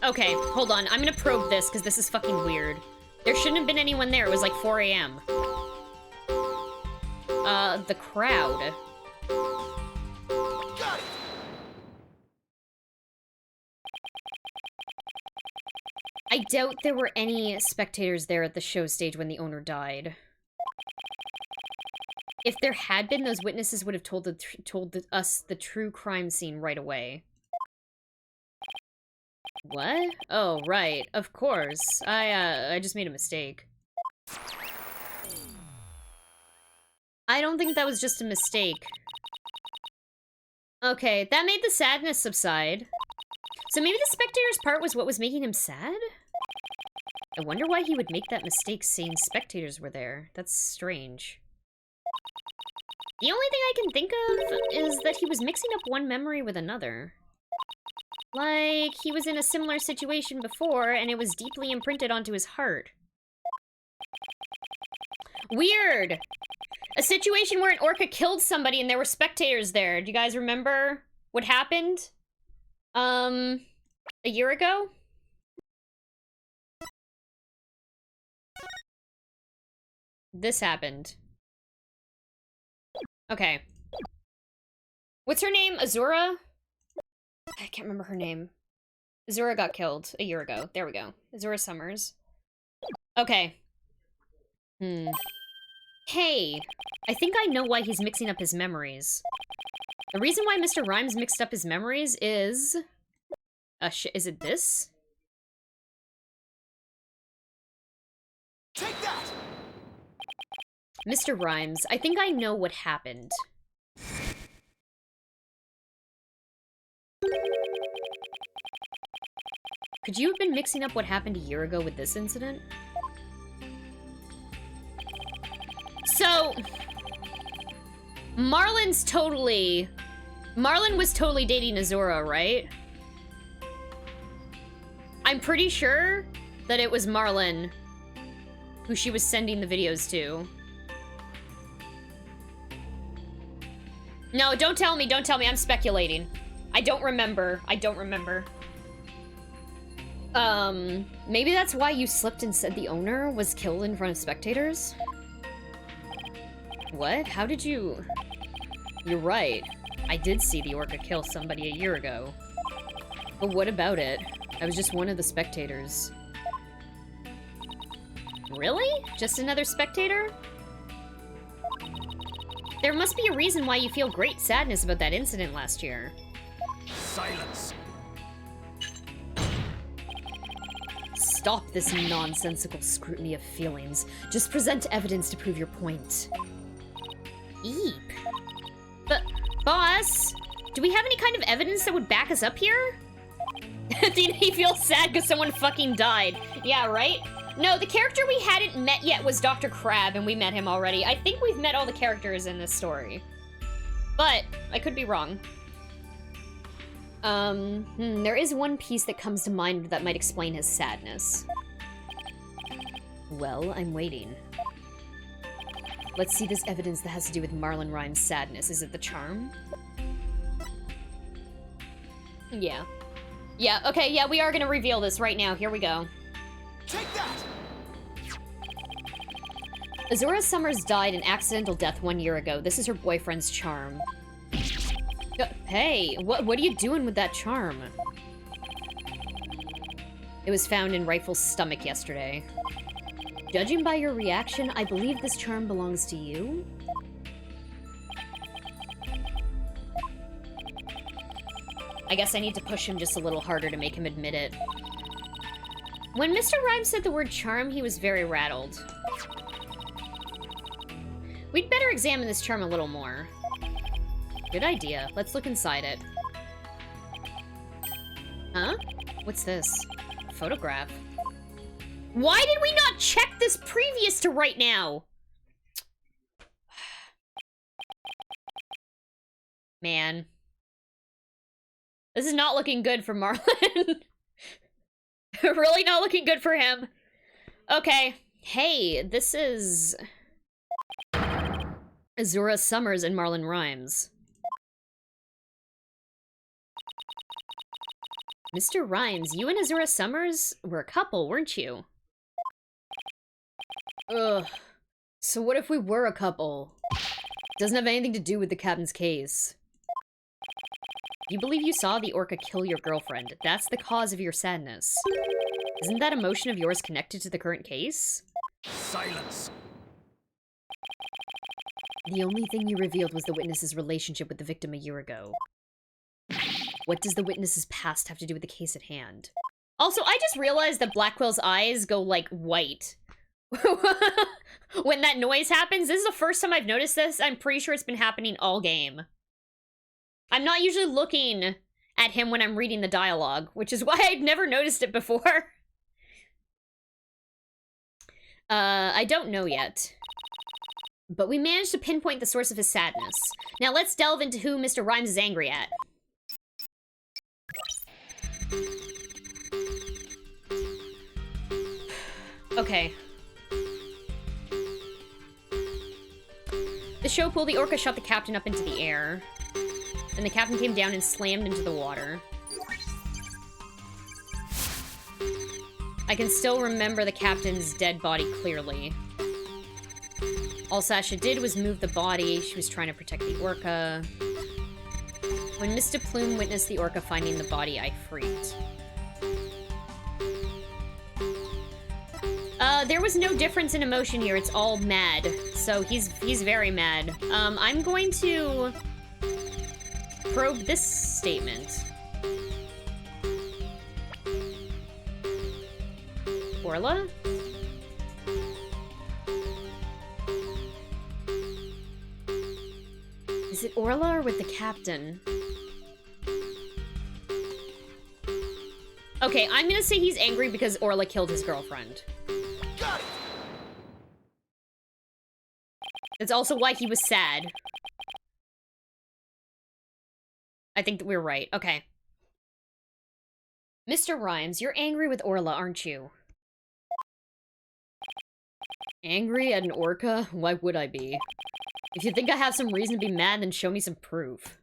Okay, hold on. I'm gonna probe this, because this is fucking weird. There shouldn't have been anyone there. It was like 4 a.m. The crowd. I doubt there were any spectators there at the show stage when the owner died. If there had been, those witnesses would have told us the true crime scene right away. What? Oh, right. Of course. I just made a mistake. I don't think that was just a mistake. Okay, that made the sadness subside. So maybe the spectator's part was what was making him sad? I wonder why he would make that mistake saying spectators were there. That's strange. The only thing I can think of is that he was mixing up one memory with another. Like, he was in a similar situation before, and it was deeply imprinted onto his heart. Weird! A situation where an orca killed somebody and there were spectators there. Do you guys remember what happened? A year ago? This happened. Okay. What's her name? Azura? I can't remember her name. Azura got killed a year ago. There we go. Azura Summers. Okay. Hey, I think I know why he's mixing up his memories. The reason why Mr. Rhymes mixed up his memories is... is it this? Take that! Mr. Rhymes, I think I know what happened. Could you have been mixing up what happened a year ago with this incident? So... Marlon was totally dating Azura, right? I'm pretty sure that it was Marlon who she was sending the videos to. No, don't tell me, I'm speculating. I don't remember. Maybe that's why you slipped and said the owner was killed in front of spectators? What? How did you... You're right. I did see the orca kill somebody a year ago. But what about it? I was just one of the spectators. Really? Just another spectator? There must be a reason why you feel great sadness about that incident last year. Silence. Stop this nonsensical scrutiny of feelings. Just present evidence to prove your point. Eep. But, boss, do we have any kind of evidence that would back us up here? He feels sad because someone fucking died. Yeah, right? No, the character we hadn't met yet was Dr. Crab, and we met him already. I think we've met all the characters in this story. But, I could be wrong. There is one piece that comes to mind that might explain his sadness. Well, I'm waiting. Let's see this evidence that has to do with Marlon Rhymes' sadness. Is it the charm? Yeah. Yeah, okay, yeah, we are gonna reveal this right now. Here we go. Take that! Azura Summers died an accidental death 1 year ago. This is her boyfriend's charm. Hey, what are you doing with that charm? It was found in Rifle's stomach yesterday. Judging by your reaction, I believe this charm belongs to you? I guess I need to push him just a little harder to make him admit it. When Mr. Rhymes said the word charm, he was very rattled. We'd better examine this charm a little more. Good idea. Let's look inside it. Huh? What's this? Photograph. Why did we not check this previous to right now? Man. This is not looking good for Marlon. Really not looking good for him. Okay. Hey, this is... Azura Summers and Marlon Rhymes. Mr. Rhymes, you and Azura Summers were a couple, weren't you? Ugh. So what if we were a couple? Doesn't have anything to do with the captain's case. You believe you saw the orca kill your girlfriend. That's the cause of your sadness. Isn't that emotion of yours connected to the current case? Silence. The only thing you revealed was the witness's relationship with the victim a year ago. What does the witness's past have to do with the case at hand? Also, I just realized that Blackwell's eyes go, like, white. When that noise happens, this is the first time I've noticed this. I'm pretty sure it's been happening all game. I'm not usually looking at him when I'm reading the dialogue, which is why I'd never noticed it before. I don't know yet. But we managed to pinpoint the source of his sadness. Now let's delve into who Mr. Rhymes is angry at. Okay. The show pool, the orca shot the captain up into the air. And the captain came down and slammed into the water. I can still remember the captain's dead body clearly. All Sasha did was move the body. She was trying to protect the orca. When Mr. Plume witnessed the orca finding the body, I freaked. There was no difference in emotion here. It's all mad. So he's very mad. I'm going to probe this statement. Orla? Is it Orla or with the captain? Okay, I'm gonna say he's angry because Orla killed his girlfriend. Got it. It's also why he was sad. I think that we're right. Okay. Mr. Rhymes, you're angry with Orla, aren't you? Angry at an orca? Why would I be? If you think I have some reason to be mad, then show me some proof.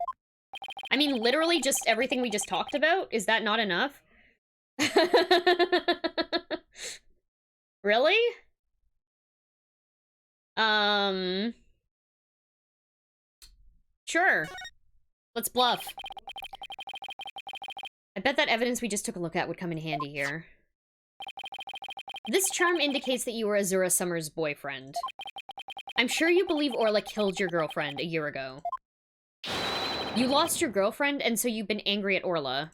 I mean, literally just everything we just talked about? Is that not enough? Really? Sure. Let's bluff. I bet that evidence we just took a look at would come in handy here. This charm indicates that you were Azura Summers' boyfriend. I'm sure you believe Orla killed your girlfriend a year ago. You lost your girlfriend, and so you've been angry at Orla.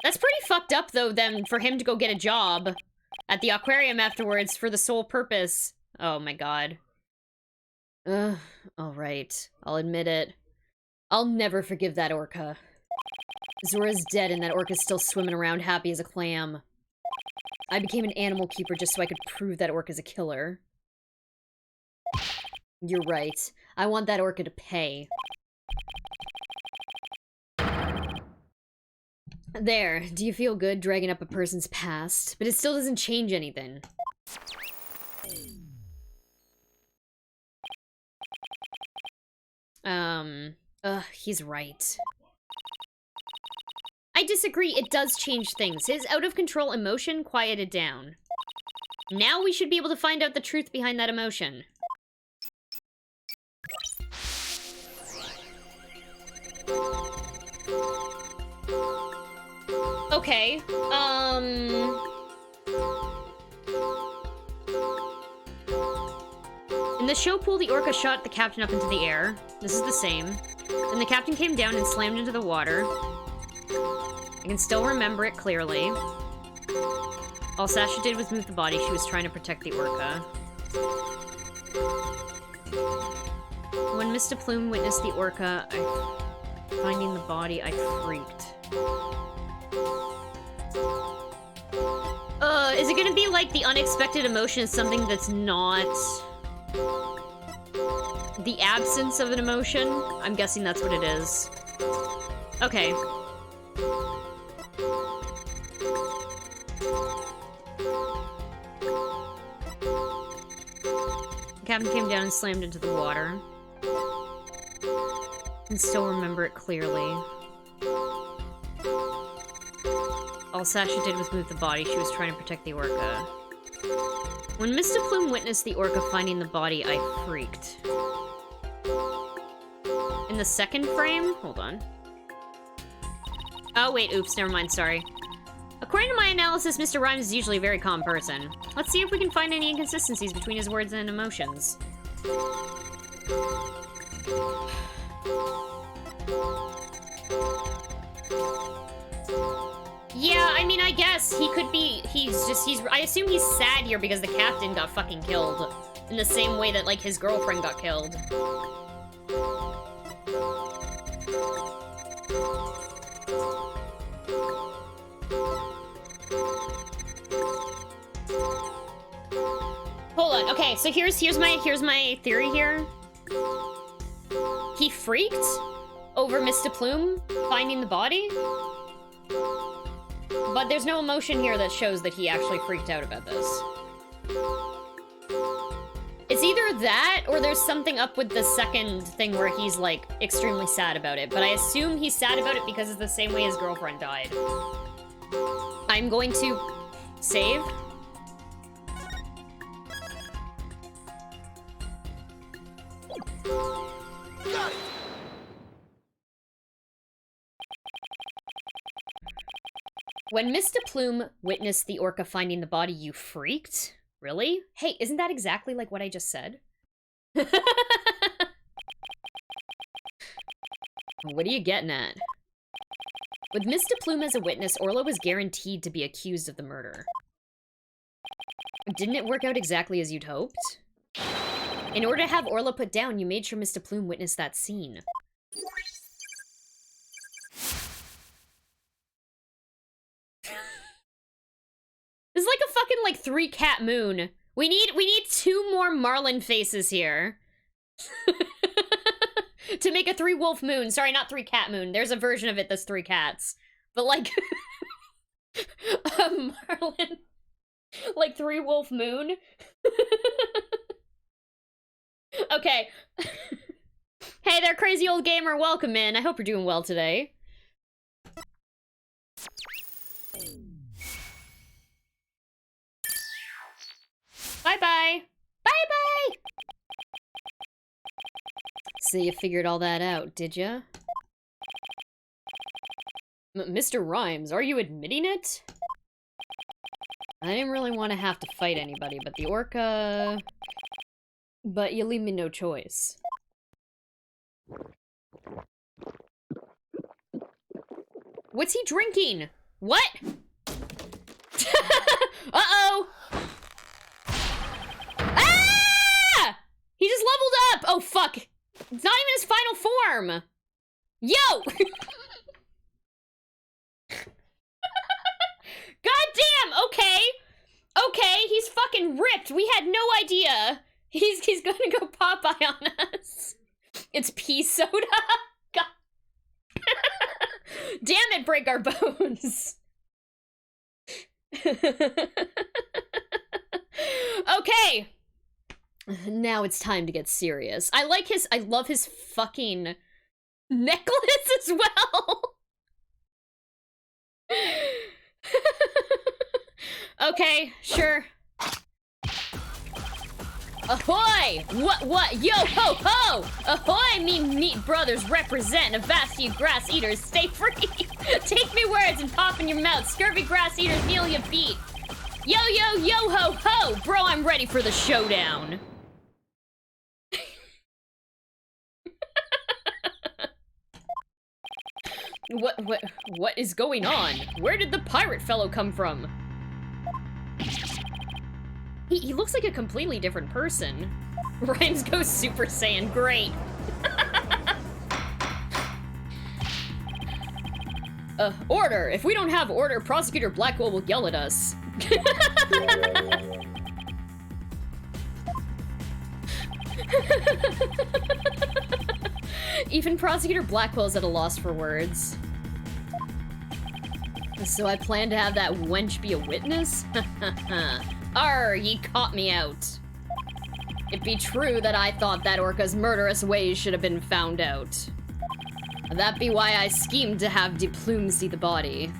That's pretty fucked up, though, then, for him to go get a job at the aquarium afterwards for the sole purpose. Oh my god. Ugh, alright. I'll admit it. I'll never forgive that orca. Azura's dead and that orca's still swimming around happy as a clam. I became an animal keeper just so I could prove that orca's a killer. You're right. I want that orca to pay. There. Do you feel good dragging up a person's past? But it still doesn't change anything. He's right. I disagree, it does change things. His out-of-control emotion quieted down. Now we should be able to find out the truth behind that emotion. Okay, in the show pool, the orca shot the captain up into the air. This is the same. Then the captain came down and slammed into the water. I can still remember it clearly. All Sasha did was move the body. She was trying to protect the orca. When Mr. Plume witnessed the orca finding the body, I freaked. Is it gonna be like the unexpected emotion is something that's not the absence of an emotion? I'm guessing that's what it is. Okay. The captain came down and slammed into the water. I can still remember it clearly. All Sasha did was move the body. She was trying to protect the orca. When Mr. Plume witnessed the orca finding the body, I freaked. In the second frame? Hold on. Oh, wait, oops, never mind, sorry. According to my analysis, Mr. Rhymes is usually a very calm person. Let's see if we can find any inconsistencies between his words and emotions. Yeah, I mean, I guess he could be, I assume he's sad here because the captain got fucking killed. In the same way that, like, his girlfriend got killed. Hold on, okay, so here's my theory here. He freaked over Mr. Plume finding the body? But there's no emotion here that shows that he actually freaked out about this. It's either that, or there's something up with the second thing where he's, like, extremely sad about it. But I assume he's sad about it because it's the same way his girlfriend died. I'm going to save. Got it! When Mr. Plume witnessed the orca finding the body, you freaked? Really? Hey, isn't that exactly like what I just said? What are you getting at? With Mr. Plume as a witness, Orla was guaranteed to be accused of the murder. Didn't it work out exactly as you'd hoped? In order to have Orla put down, you made sure Mr. Plume witnessed that scene. This is like a fucking, like, 3-cat moon. We need 2 more Marlin faces here. To make a 3-wolf moon. Sorry, not 3-cat moon. There's a version of it that's 3 cats. But, like, a Marlin, like, 3-wolf moon. Okay. Hey there, crazy old gamer. Welcome in. I hope you're doing well today. Bye-bye. Bye-bye. So you figured all that out, did ya? Mr. Rhymes, are you admitting it? I didn't really want to have to fight anybody but the orca. But you leave me no choice. What's he drinking? What? Uh-oh! Ah! He just leveled up! Oh, fuck. It's not even his final form. Yo! Goddamn, okay. Okay, he's fucking ripped. We had no idea. He's gonna go Popeye on us. It's pea soda. God. Damn it, break our bones. Okay. Now it's time to get serious. I love his fucking necklace as well. Okay, sure. Ahoy! What? Yo ho ho! Ahoy, me meat brothers represent a vast you grass eaters. Stay free! Take me words and pop in your mouth. Scurvy grass eaters kneel your feet. Yo ho ho! Bro, I'm ready for the showdown. What is going on? Where did the pirate fellow come from? He looks like a completely different person. Rhymes goes Super Saiyan, great. Order! If we don't have order, Prosecutor Blackwell will yell at us. Even Prosecutor Blackwell's at a loss for words. So I plan to have that wench be a witness? Arr, ye caught me out. It be true that I thought that orca's murderous ways should have been found out. That be why I schemed to have De Plume see the body.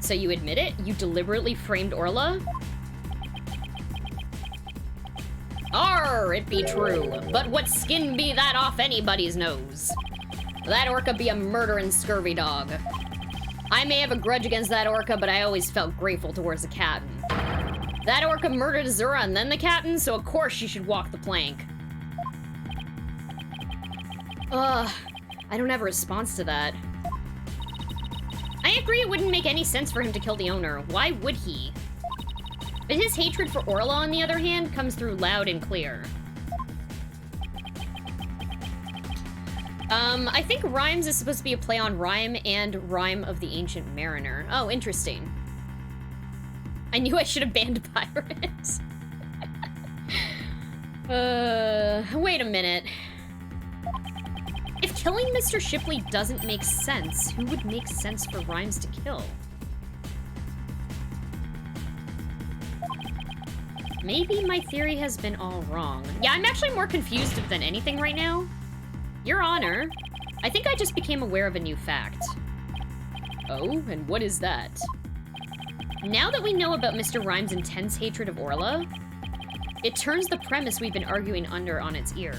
So you admit it? You deliberately framed Orla? Arr, it be true. But what skin be that off anybody's nose? That orca be a murderin' scurvy dog. I may have a grudge against that orca, but I always felt grateful towards the captain. That orca murdered Azura and then the captain, so of course she should walk the plank. I don't have a response to that. I agree it wouldn't make any sense for him to kill the owner. Why would he? But his hatred for Orla, on the other hand, comes through loud and clear. I think Rhymes is supposed to be a play on Rhyme and Rhyme of the Ancient Mariner. Oh, interesting. I knew I should have banned pirates. Wait a minute. If killing Mr. Shipley doesn't make sense, who would make sense for Rhymes to kill? Maybe my theory has been all wrong. Yeah, I'm actually more confused than anything right now. Your Honor, I think I just became aware of a new fact. Oh, and what is that? Now that we know about Mr. Rhymes' intense hatred of Orla, it turns the premise we've been arguing under on its ear.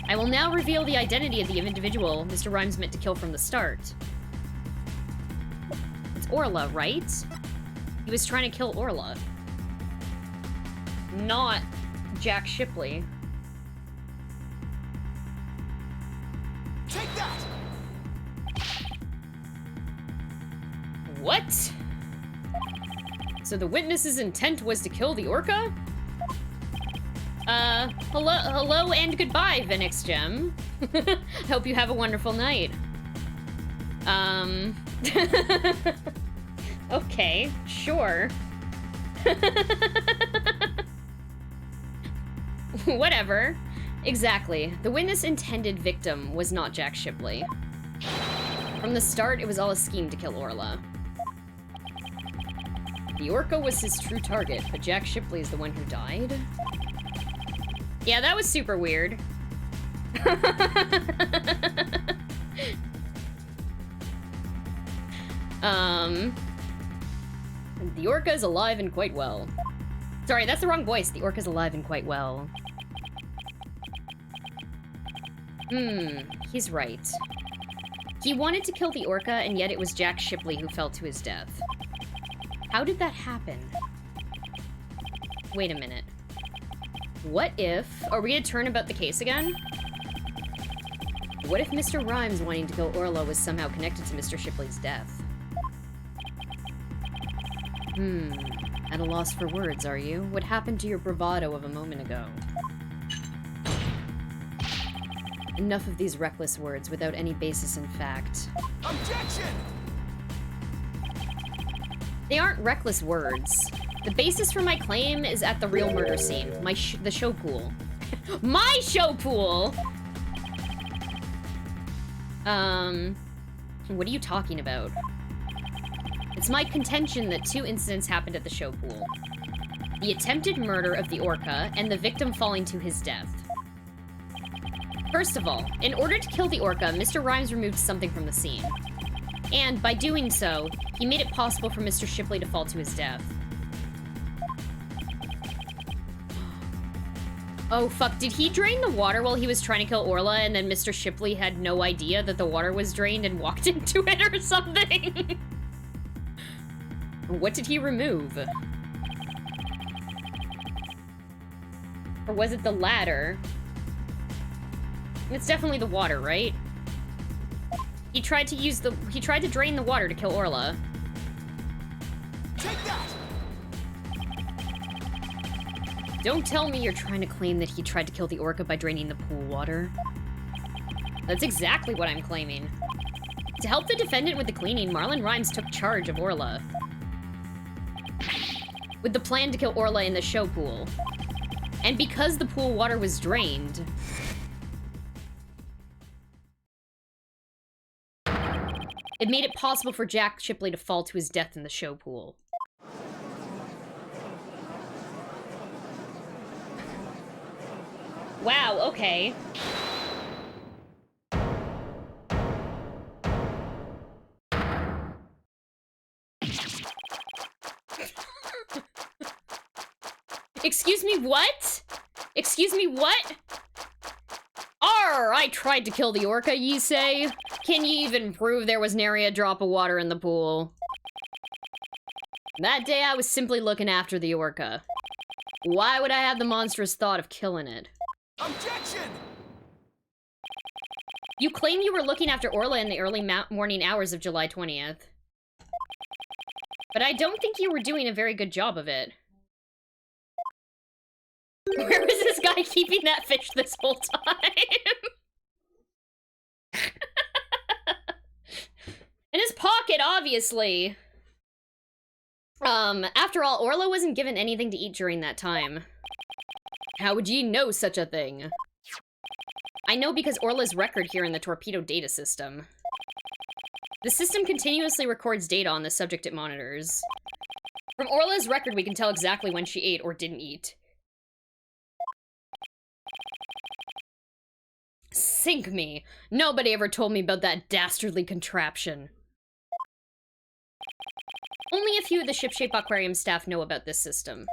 I will now reveal the identity of the individual Mr. Rhymes meant to kill from the start. It's Orla, right? He was trying to kill Orla. Not Jack Shipley. Take that! What? So the witness's intent was to kill the orca? Hello and goodbye, Vinix Gem. Hope you have a wonderful night. Okay, sure. Whatever. Exactly. The witness' intended victim was not Jack Shipley. From the start, it was all a scheme to kill Orla. The orca was his true target, but Jack Shipley is the one who died? Yeah, that was super weird. The orca is alive and quite well. Sorry, that's the wrong voice. The orca's alive and quite well. He's right. He wanted to kill the orca, and yet it was Jack Shipley who fell to his death. How did that happen? Wait a minute. What if... Are we gonna turn about the case again? What if Mr. Rhymes wanting to kill Orla was somehow connected to Mr. Shipley's death? At a loss for words, are you? What happened to your bravado of a moment ago? Enough of these reckless words without any basis in fact. Objection! They aren't reckless words. The basis for my claim is at the real murder scene. The show pool. My show pool! What are you talking about? It's my contention that two incidents happened at the show pool. The attempted murder of the orca and the victim falling to his death. First of all, in order to kill the orca, Mr. Rhymes removed something from the scene. And by doing so, he made it possible for Mr. Shipley to fall to his death. Oh fuck, did he drain the water while he was trying to kill Orla and then Mr. Shipley had no idea that the water was drained and walked into it or something? What did he remove? Or was it the latter? It's definitely the water, right? He tried to drain the water to kill Orla. Take that! Don't tell me you're trying to claim that he tried to kill the orca by draining the pool water. That's exactly what I'm claiming. To help the defendant with the cleaning, Marlon Rhymes took charge of Orla, with the plan to kill Orla in the show pool. And because the pool water was drained, it made it possible for Jack Shipley to fall to his death in the show pool. Wow, okay. Excuse me, what? Excuse me, what? Arr, I tried to kill the orca, ye say? Can ye even prove there was nary a drop of water in the pool? That day I was simply looking after the orca. Why would I have the monstrous thought of killing it? Objection! You claim you were looking after Orla in the early morning hours of July 20th. But I don't think you were doing a very good job of it. Where was this guy keeping that fish this whole time? In his pocket, obviously. After all, Orla wasn't given anything to eat during that time. How would ye know such a thing? I know because Orla's record here in the torpedo data system. The system continuously records data on the subject it monitors. From Orla's record, we can tell exactly when she ate or didn't eat. Sink me. Nobody ever told me about that dastardly contraption. Only a few of the Shipshape Aquarium staff know about this system.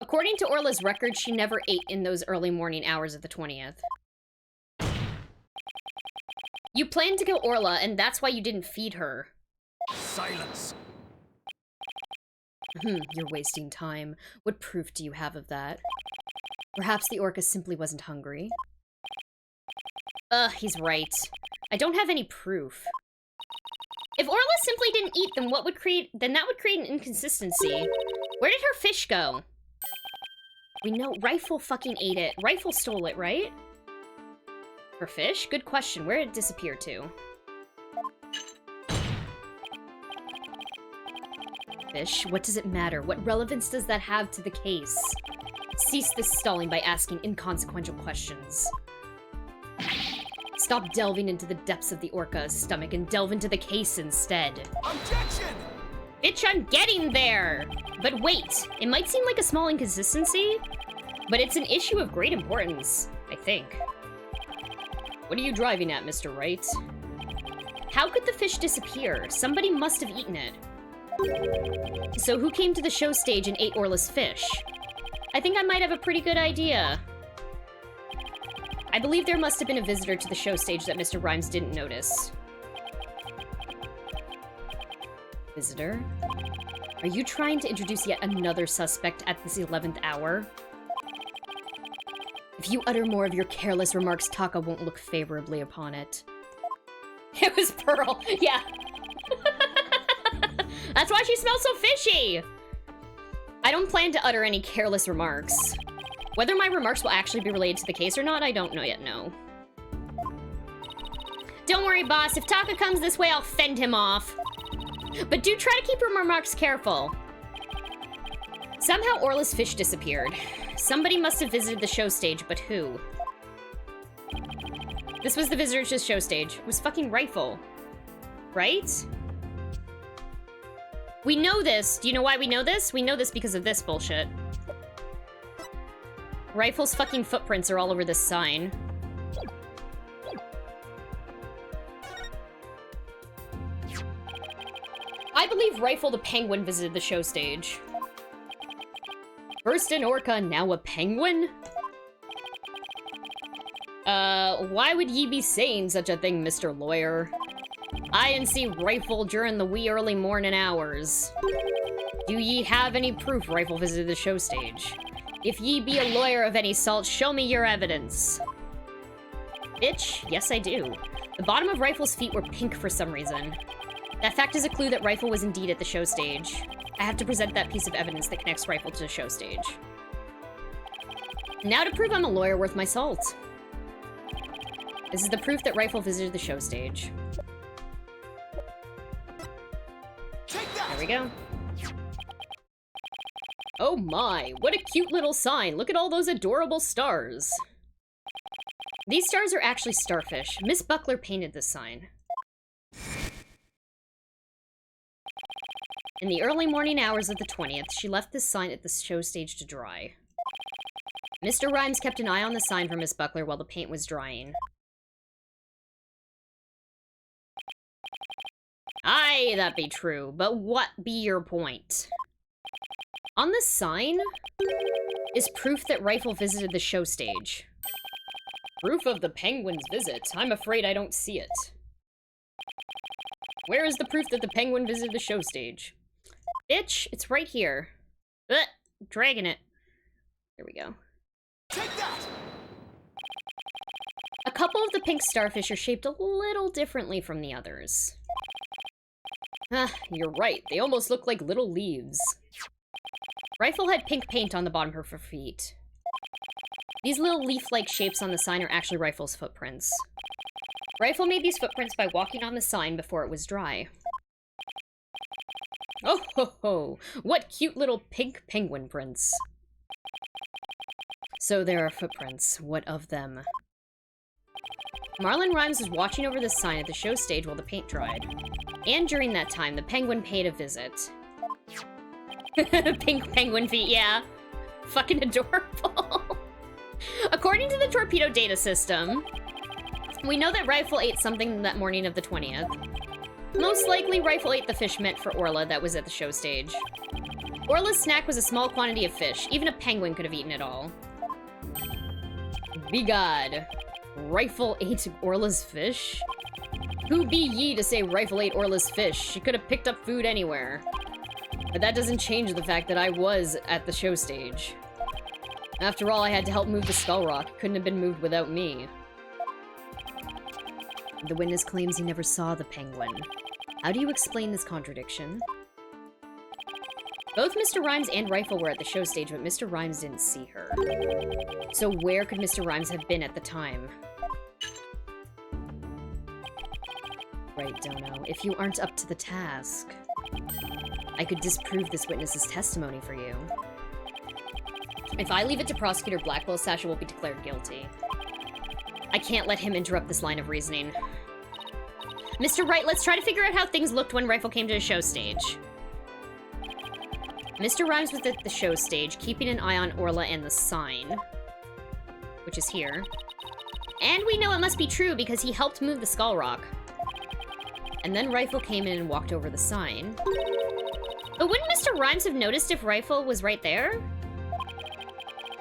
According to Orla's record, she never ate in those early morning hours of the 20th. You planned to kill Orla, and that's why you didn't feed her. Silence! You're wasting time. What proof do you have of that? Perhaps the orca simply wasn't hungry. He's right. I don't have any proof. If Orla simply didn't eat them, that would create an inconsistency. Where did her fish go? We know Rifle fucking ate it. Rifle stole it, right? Her fish? Good question. Where did it disappear to? Fish? What does it matter? What relevance does that have to the case? Cease this stalling by asking inconsequential questions. Stop delving into the depths of the orca's stomach and delve into the case instead. Objection! Bitch, I'm getting there! But wait, it might seem like a small inconsistency, but it's an issue of great importance, I think. What are you driving at, Mr. Wright? How could the fish disappear? Somebody must have eaten it. So who came to the show stage and ate Orla's fish? I think I might have a pretty good idea. I believe there must have been a visitor to the show stage that Mr. Rhymes didn't notice. Visitor? Are you trying to introduce yet another suspect at this 11th hour? If you utter more of your careless remarks, Taka won't look favorably upon it. It was Pearl, yeah. That's why she smells so fishy! I don't plan to utter any careless remarks. Whether my remarks will actually be related to the case or not, I don't know yet, no. Don't worry, boss. If Taka comes this way, I'll fend him off. But do try to keep your remarks careful. Somehow Orla's fish disappeared. Somebody must have visited the show stage, but who? This was the visitor to the show stage. It was fucking Rifle. Right? We know this. Do you know why we know this? We know this because of this bullshit. Rifle's fucking footprints are all over this sign. I believe Rifle the Penguin visited the show stage. First an orca, now a penguin? Why would ye be saying such a thing, Mr. Lawyer? I didn't see Rifle during the wee early morning hours. Do ye have any proof Rifle visited the show stage? If ye be a lawyer of any salt, show me your evidence. Bitch, yes I do. The bottom of Rifle's feet were pink for some reason. That fact is a clue that Rifle was indeed at the show stage. I have to present that piece of evidence that connects Rifle to the show stage. Now to prove I'm a lawyer worth my salt. This is the proof that Rifle visited the show stage. There we go. Oh my, what a cute little sign. Look at all those adorable stars. These stars are actually starfish. Miss Buckler painted this sign. In the early morning hours of the 20th, she left this sign at the show stage to dry. Mr. Rhymes kept an eye on the sign for Miss Buckler while the paint was drying. Aye, that be true, but what be your point? On the sign is proof that Rifle visited the show stage. Proof of the penguin's visit? I'm afraid I don't see it. Where is the proof that the penguin visited the show stage? Bitch, it's right here. Ugh, dragging it. There we go. Take that! A couple of the pink starfish are shaped a little differently from the others. Ah, you're right. They almost look like little leaves. Rifle had pink paint on the bottom of her feet. These little leaf-like shapes on the sign are actually Rifle's footprints. Rifle made these footprints by walking on the sign before it was dry. Oh ho ho! What cute little pink penguin prints. So there are footprints. What of them? Marlon Rhymes was watching over the sign at the show stage while the paint dried. And during that time, the penguin paid a visit. Pink penguin feet, yeah. Fucking adorable. According to the torpedo data system, we know that Rifle ate something that morning of the 20th. Most likely, Rifle ate the fish meant for Orla that was at the show stage. Orla's snack was a small quantity of fish. Even a penguin could have eaten it all. Be God. Rifle ate Orla's fish? Who be ye to say Rifle ate Orla's fish? She could have picked up food anywhere. But that doesn't change the fact that I was at the show stage. After all, I had to help move the skull rock. It couldn't have been moved without me. The witness claims he never saw the penguin. How do you explain this contradiction? Both Mr. Rhymes and Rifle were at the show stage, but Mr. Rhymes didn't see her. So where could Mr. Rhymes have been at the time? Right, Dono. If you aren't up to the task, I could disprove this witness's testimony for you. If I leave it to Prosecutor Blackwell, Sasha will be declared guilty. I can't let him interrupt this line of reasoning. Mr. Wright, let's try to figure out how things looked when Rifle came to the show stage. Mr. Rhymes was at the show stage, keeping an eye on Orla and the sign, which is here. And we know it must be true because he helped move the skull rock. And then Rifle came in and walked over the sign. But wouldn't Mr. Rhymes have noticed if Rifle was right there?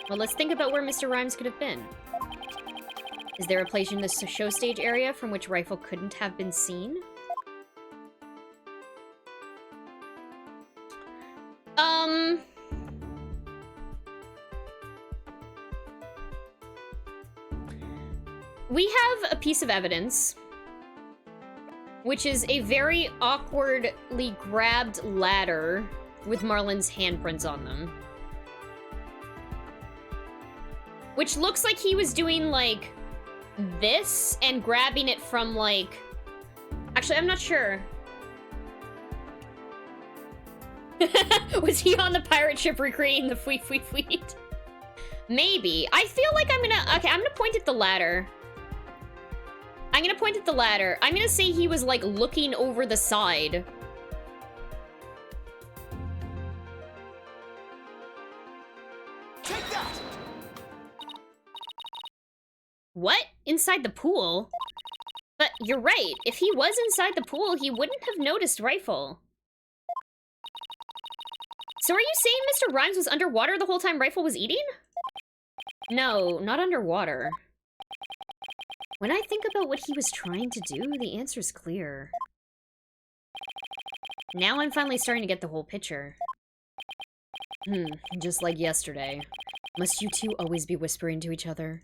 Well, let's think about where Mr. Rhymes could have been. Is there a place in the show stage area from which Rifle couldn't have been seen? We have a piece of evidence, which is a very awkwardly grabbed ladder with Marlon's handprints on them. Which looks like he was doing, like, this and grabbing it from, like... Actually, I'm not sure. Was he on the pirate ship recreating the fweet fweet fweet? Maybe. I feel like I'm gonna... Okay, I'm gonna point at the ladder. I'm gonna point at the ladder. I'm gonna say he was, like, looking over the side. Take that! What? Inside the pool? But you're right. If he was inside the pool, he wouldn't have noticed Rifle. So are you saying Mr. Rhymes was underwater the whole time Rifle was eating? No, not underwater. When I think about what he was trying to do, the answer's clear. Now I'm finally starting to get the whole picture. Just like yesterday. Must you two always be whispering to each other?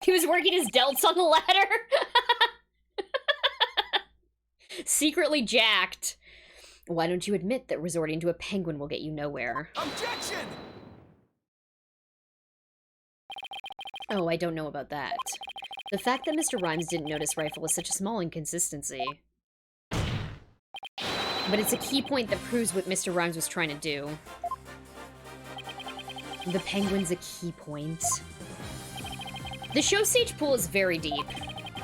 He was working his delts on the ladder! Secretly jacked. Why don't you admit that resorting to a penguin will get you nowhere? Objection! Oh, I don't know about that. The fact that Mr. Rhymes didn't notice Rifle is such a small inconsistency. But it's a key point that proves what Mr. Rhymes was trying to do. The penguin's a key point. The show stage pool is very deep.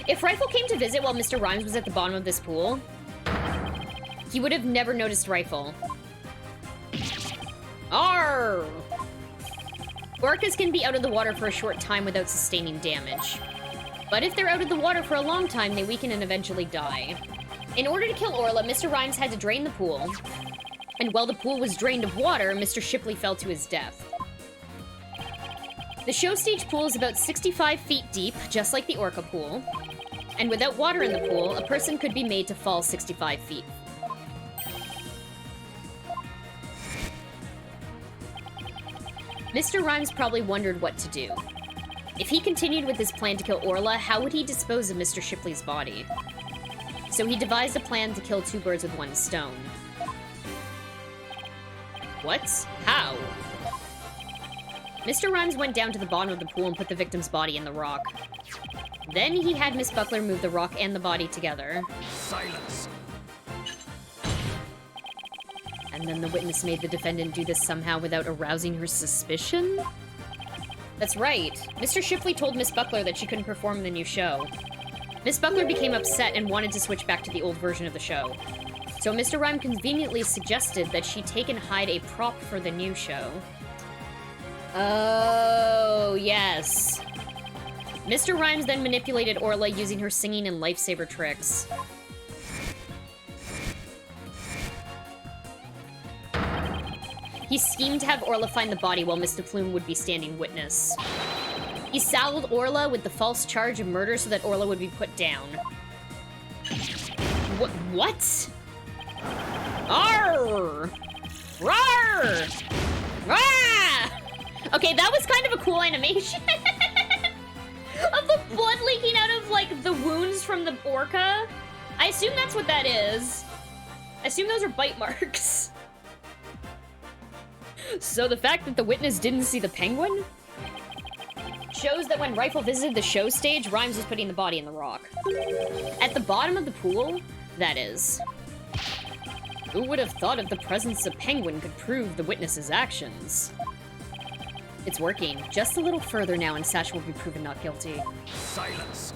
If Rifle came to visit while Mr. Rhymes was at the bottom of this pool, he would have never noticed Rifle. Arr! Orcas can be out of the water for a short time without sustaining damage. But if they're out of the water for a long time, they weaken and eventually die. In order to kill Orla, Mr. Rhymes had to drain the pool. And while the pool was drained of water, Mr. Shipley fell to his death. The show stage pool is about 65 feet deep, just like the Orca pool. And without water in the pool, a person could be made to fall 65 feet. Mr. Rhymes probably wondered what to do. If he continued with his plan to kill Orla, how would he dispose of Mr. Shipley's body? So he devised a plan to kill two birds with one stone. What? How? Mr. Rhymes went down to the bottom of the pool and put the victim's body in the rock. Then he had Miss Buckler move the rock and the body together. Silence. And then the witness made the defendant do this somehow without arousing her suspicion? That's right. Mr. Shipley told Miss Buckler that she couldn't perform in the new show. Miss Buckler became upset and wanted to switch back to the old version of the show. So Mr. Rhyme conveniently suggested that she take and hide a prop for the new show. Oh, yes. Mr. Rhymes then manipulated Orla using her singing and lifesaver tricks. He schemed to have Orla find the body while Mr. Plume would be standing witness. He saddled Orla with the false charge of murder so that Orla would be put down. What? Arr! Rawr! Rah! Okay, that was kind of a cool animation. Of the blood leaking out of, like, the wounds from the orca. I assume that's what that is. I assume those are bite marks. So the fact that the witness didn't see the penguin shows that when Rifle visited the show stage, Rhymes was putting the body in the rock. At the bottom of the pool, that is. Who would have thought of the presence of penguin could prove the witness's actions? It's working. Just a little further now and Sash will be proven not guilty. Silence.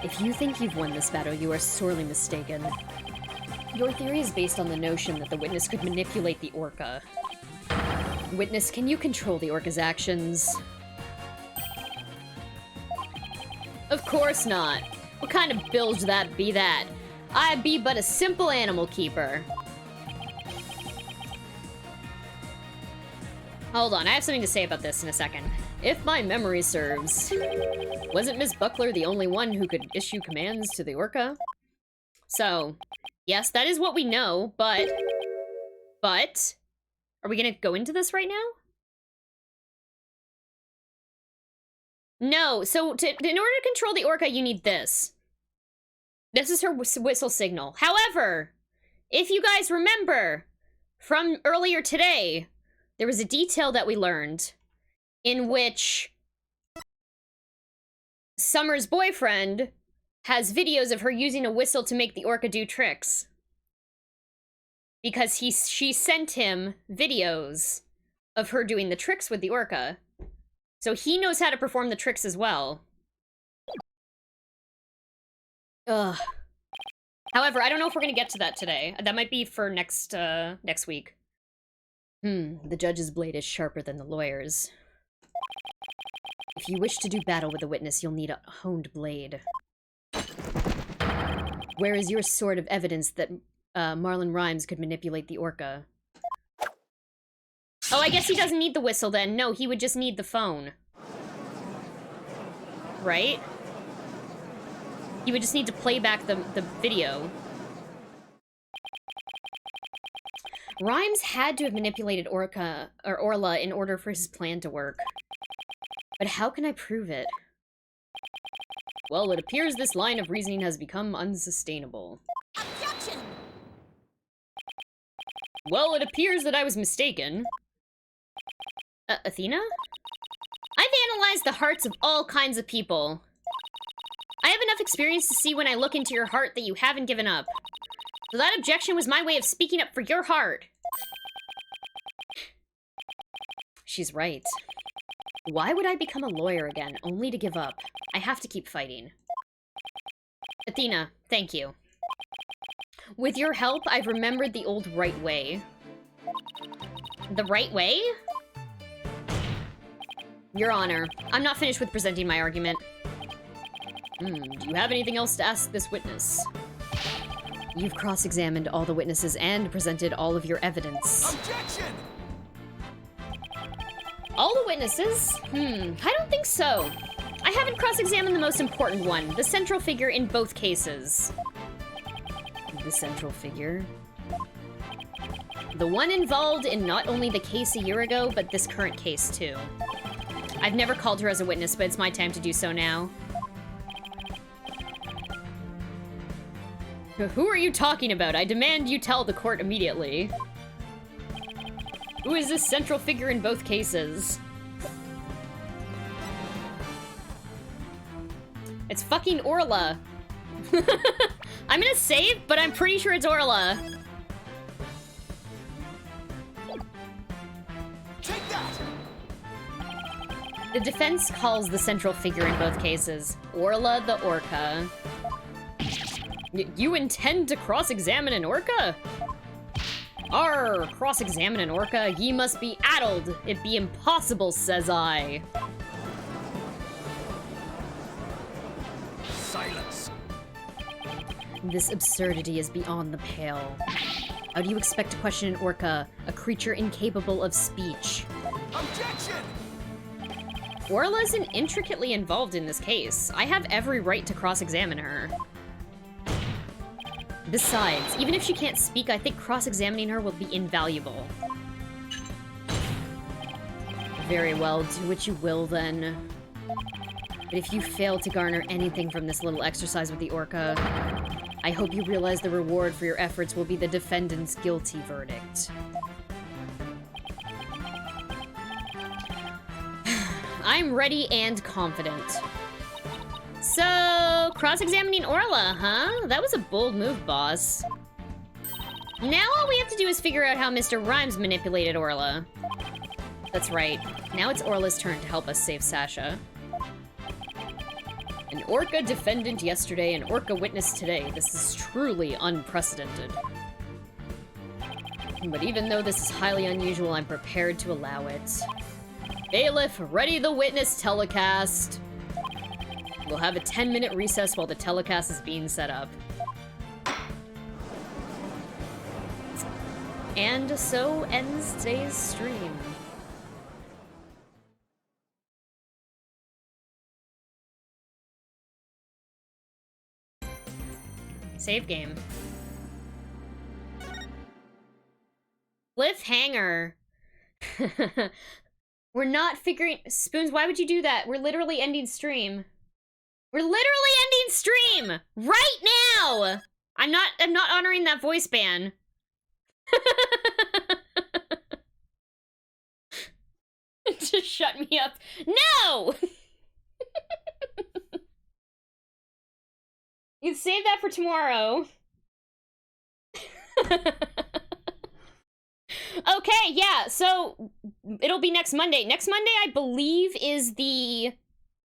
If you think you've won this battle, you are sorely mistaken. Your theory is based on the notion that the witness could manipulate the orca. Witness, can you control the orca's actions? Of course not. What kind of bilge that be that? I be but a simple animal keeper. Hold on, I have something to say about this in a second. If my memory serves, wasn't Miss Buckler the only one who could issue commands to the orca? So, yes, that is what we know, but... Are we gonna go into this right now? No, so in order to control the orca, you need this. This is her whistle signal. However, if you guys remember from earlier today, there was a detail that we learned in which Summer's boyfriend has videos of her using a whistle to make the orca do tricks. Because she sent him videos of her doing the tricks with the orca. So he knows how to perform the tricks as well. Ugh. However, I don't know if we're gonna get to that today. That might be for next week. The judge's blade is sharper than the lawyer's. If you wish to do battle with a witness, you'll need a honed blade. Where is your sort of evidence that Marlon Rhymes could manipulate the orca? Oh, I guess he doesn't need the whistle then. No, he would just need the phone. Right? He would just need to play back the video. Rhymes had to have manipulated Orla in order for his plan to work. But how can I prove it? Well, it appears this line of reasoning has become unsustainable. Objection! Well, it appears that I was mistaken. Athena? I've analyzed the hearts of all kinds of people. I have enough experience to see when I look into your heart that you haven't given up. So that objection was my way of speaking up for your heart. She's right. Why would I become a lawyer again, only to give up? I have to keep fighting. Athena, thank you. With your help, I've remembered the old right way. The right way? Your Honor, I'm not finished with presenting my argument. Do you have anything else to ask this witness? You've cross-examined all the witnesses and presented all of your evidence. Objection! All the witnesses? I don't think so. I haven't cross-examined the most important one, the central figure in both cases. The central figure? The one involved in not only the case a year ago, but this current case too. I've never called her as a witness, but it's my time to do so now. Who are you talking about? I demand you tell the court immediately. Who is this central figure in both cases? It's fucking Orla. I'm gonna save, but I'm pretty sure it's Orla. Take that! The defense calls the central figure in both cases Orla the Orca. You intend to cross-examine an orca? Arr, cross-examine an orca, ye must be addled. It be impossible, says I. Silence. This absurdity is beyond the pale. How do you expect to question an orca, a creature incapable of speech? Objection! Orla isn't intricately involved in this case. I have every right to cross-examine her. Besides, even if she can't speak, I think cross-examining her will be invaluable. Very well, do what you will then. But if you fail to garner anything from this little exercise with the orca, I hope you realize the reward for your efforts will be the defendant's guilty verdict. I'm ready and confident. So, cross-examining Orla, huh? That was a bold move, boss. Now all we have to do is figure out how Mr. Rhymes manipulated Orla. That's right. Now it's Orla's turn to help us save Sasha. An orca defendant yesterday, an orca witness today. This is truly unprecedented. But even though this is highly unusual, I'm prepared to allow it. Bailiff, ready the witness telecast. We'll have a 10-minute recess while the telecast is being set up. And so ends today's stream. Save game. Cliffhanger. We're not figuring... Spoons, why would you do that? We're literally ending stream. We're literally ending stream! Right now! I'm not honoring that voice ban. Just shut me up. No! You can save that for tomorrow. Okay, yeah, so it'll be next Monday. Next Monday, I believe, is the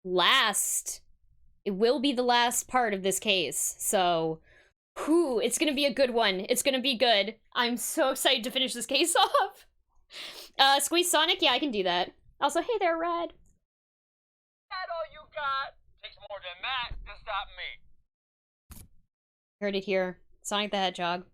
last... It will be the last part of this case, so... Whew, it's gonna be a good one. It's gonna be good. I'm so excited to finish this case off. Squeeze Sonic? Yeah, I can do that. Also, hey there, Rad. That all you got? Takes more than that to stop me. Heard it here. Sonic the Hedgehog.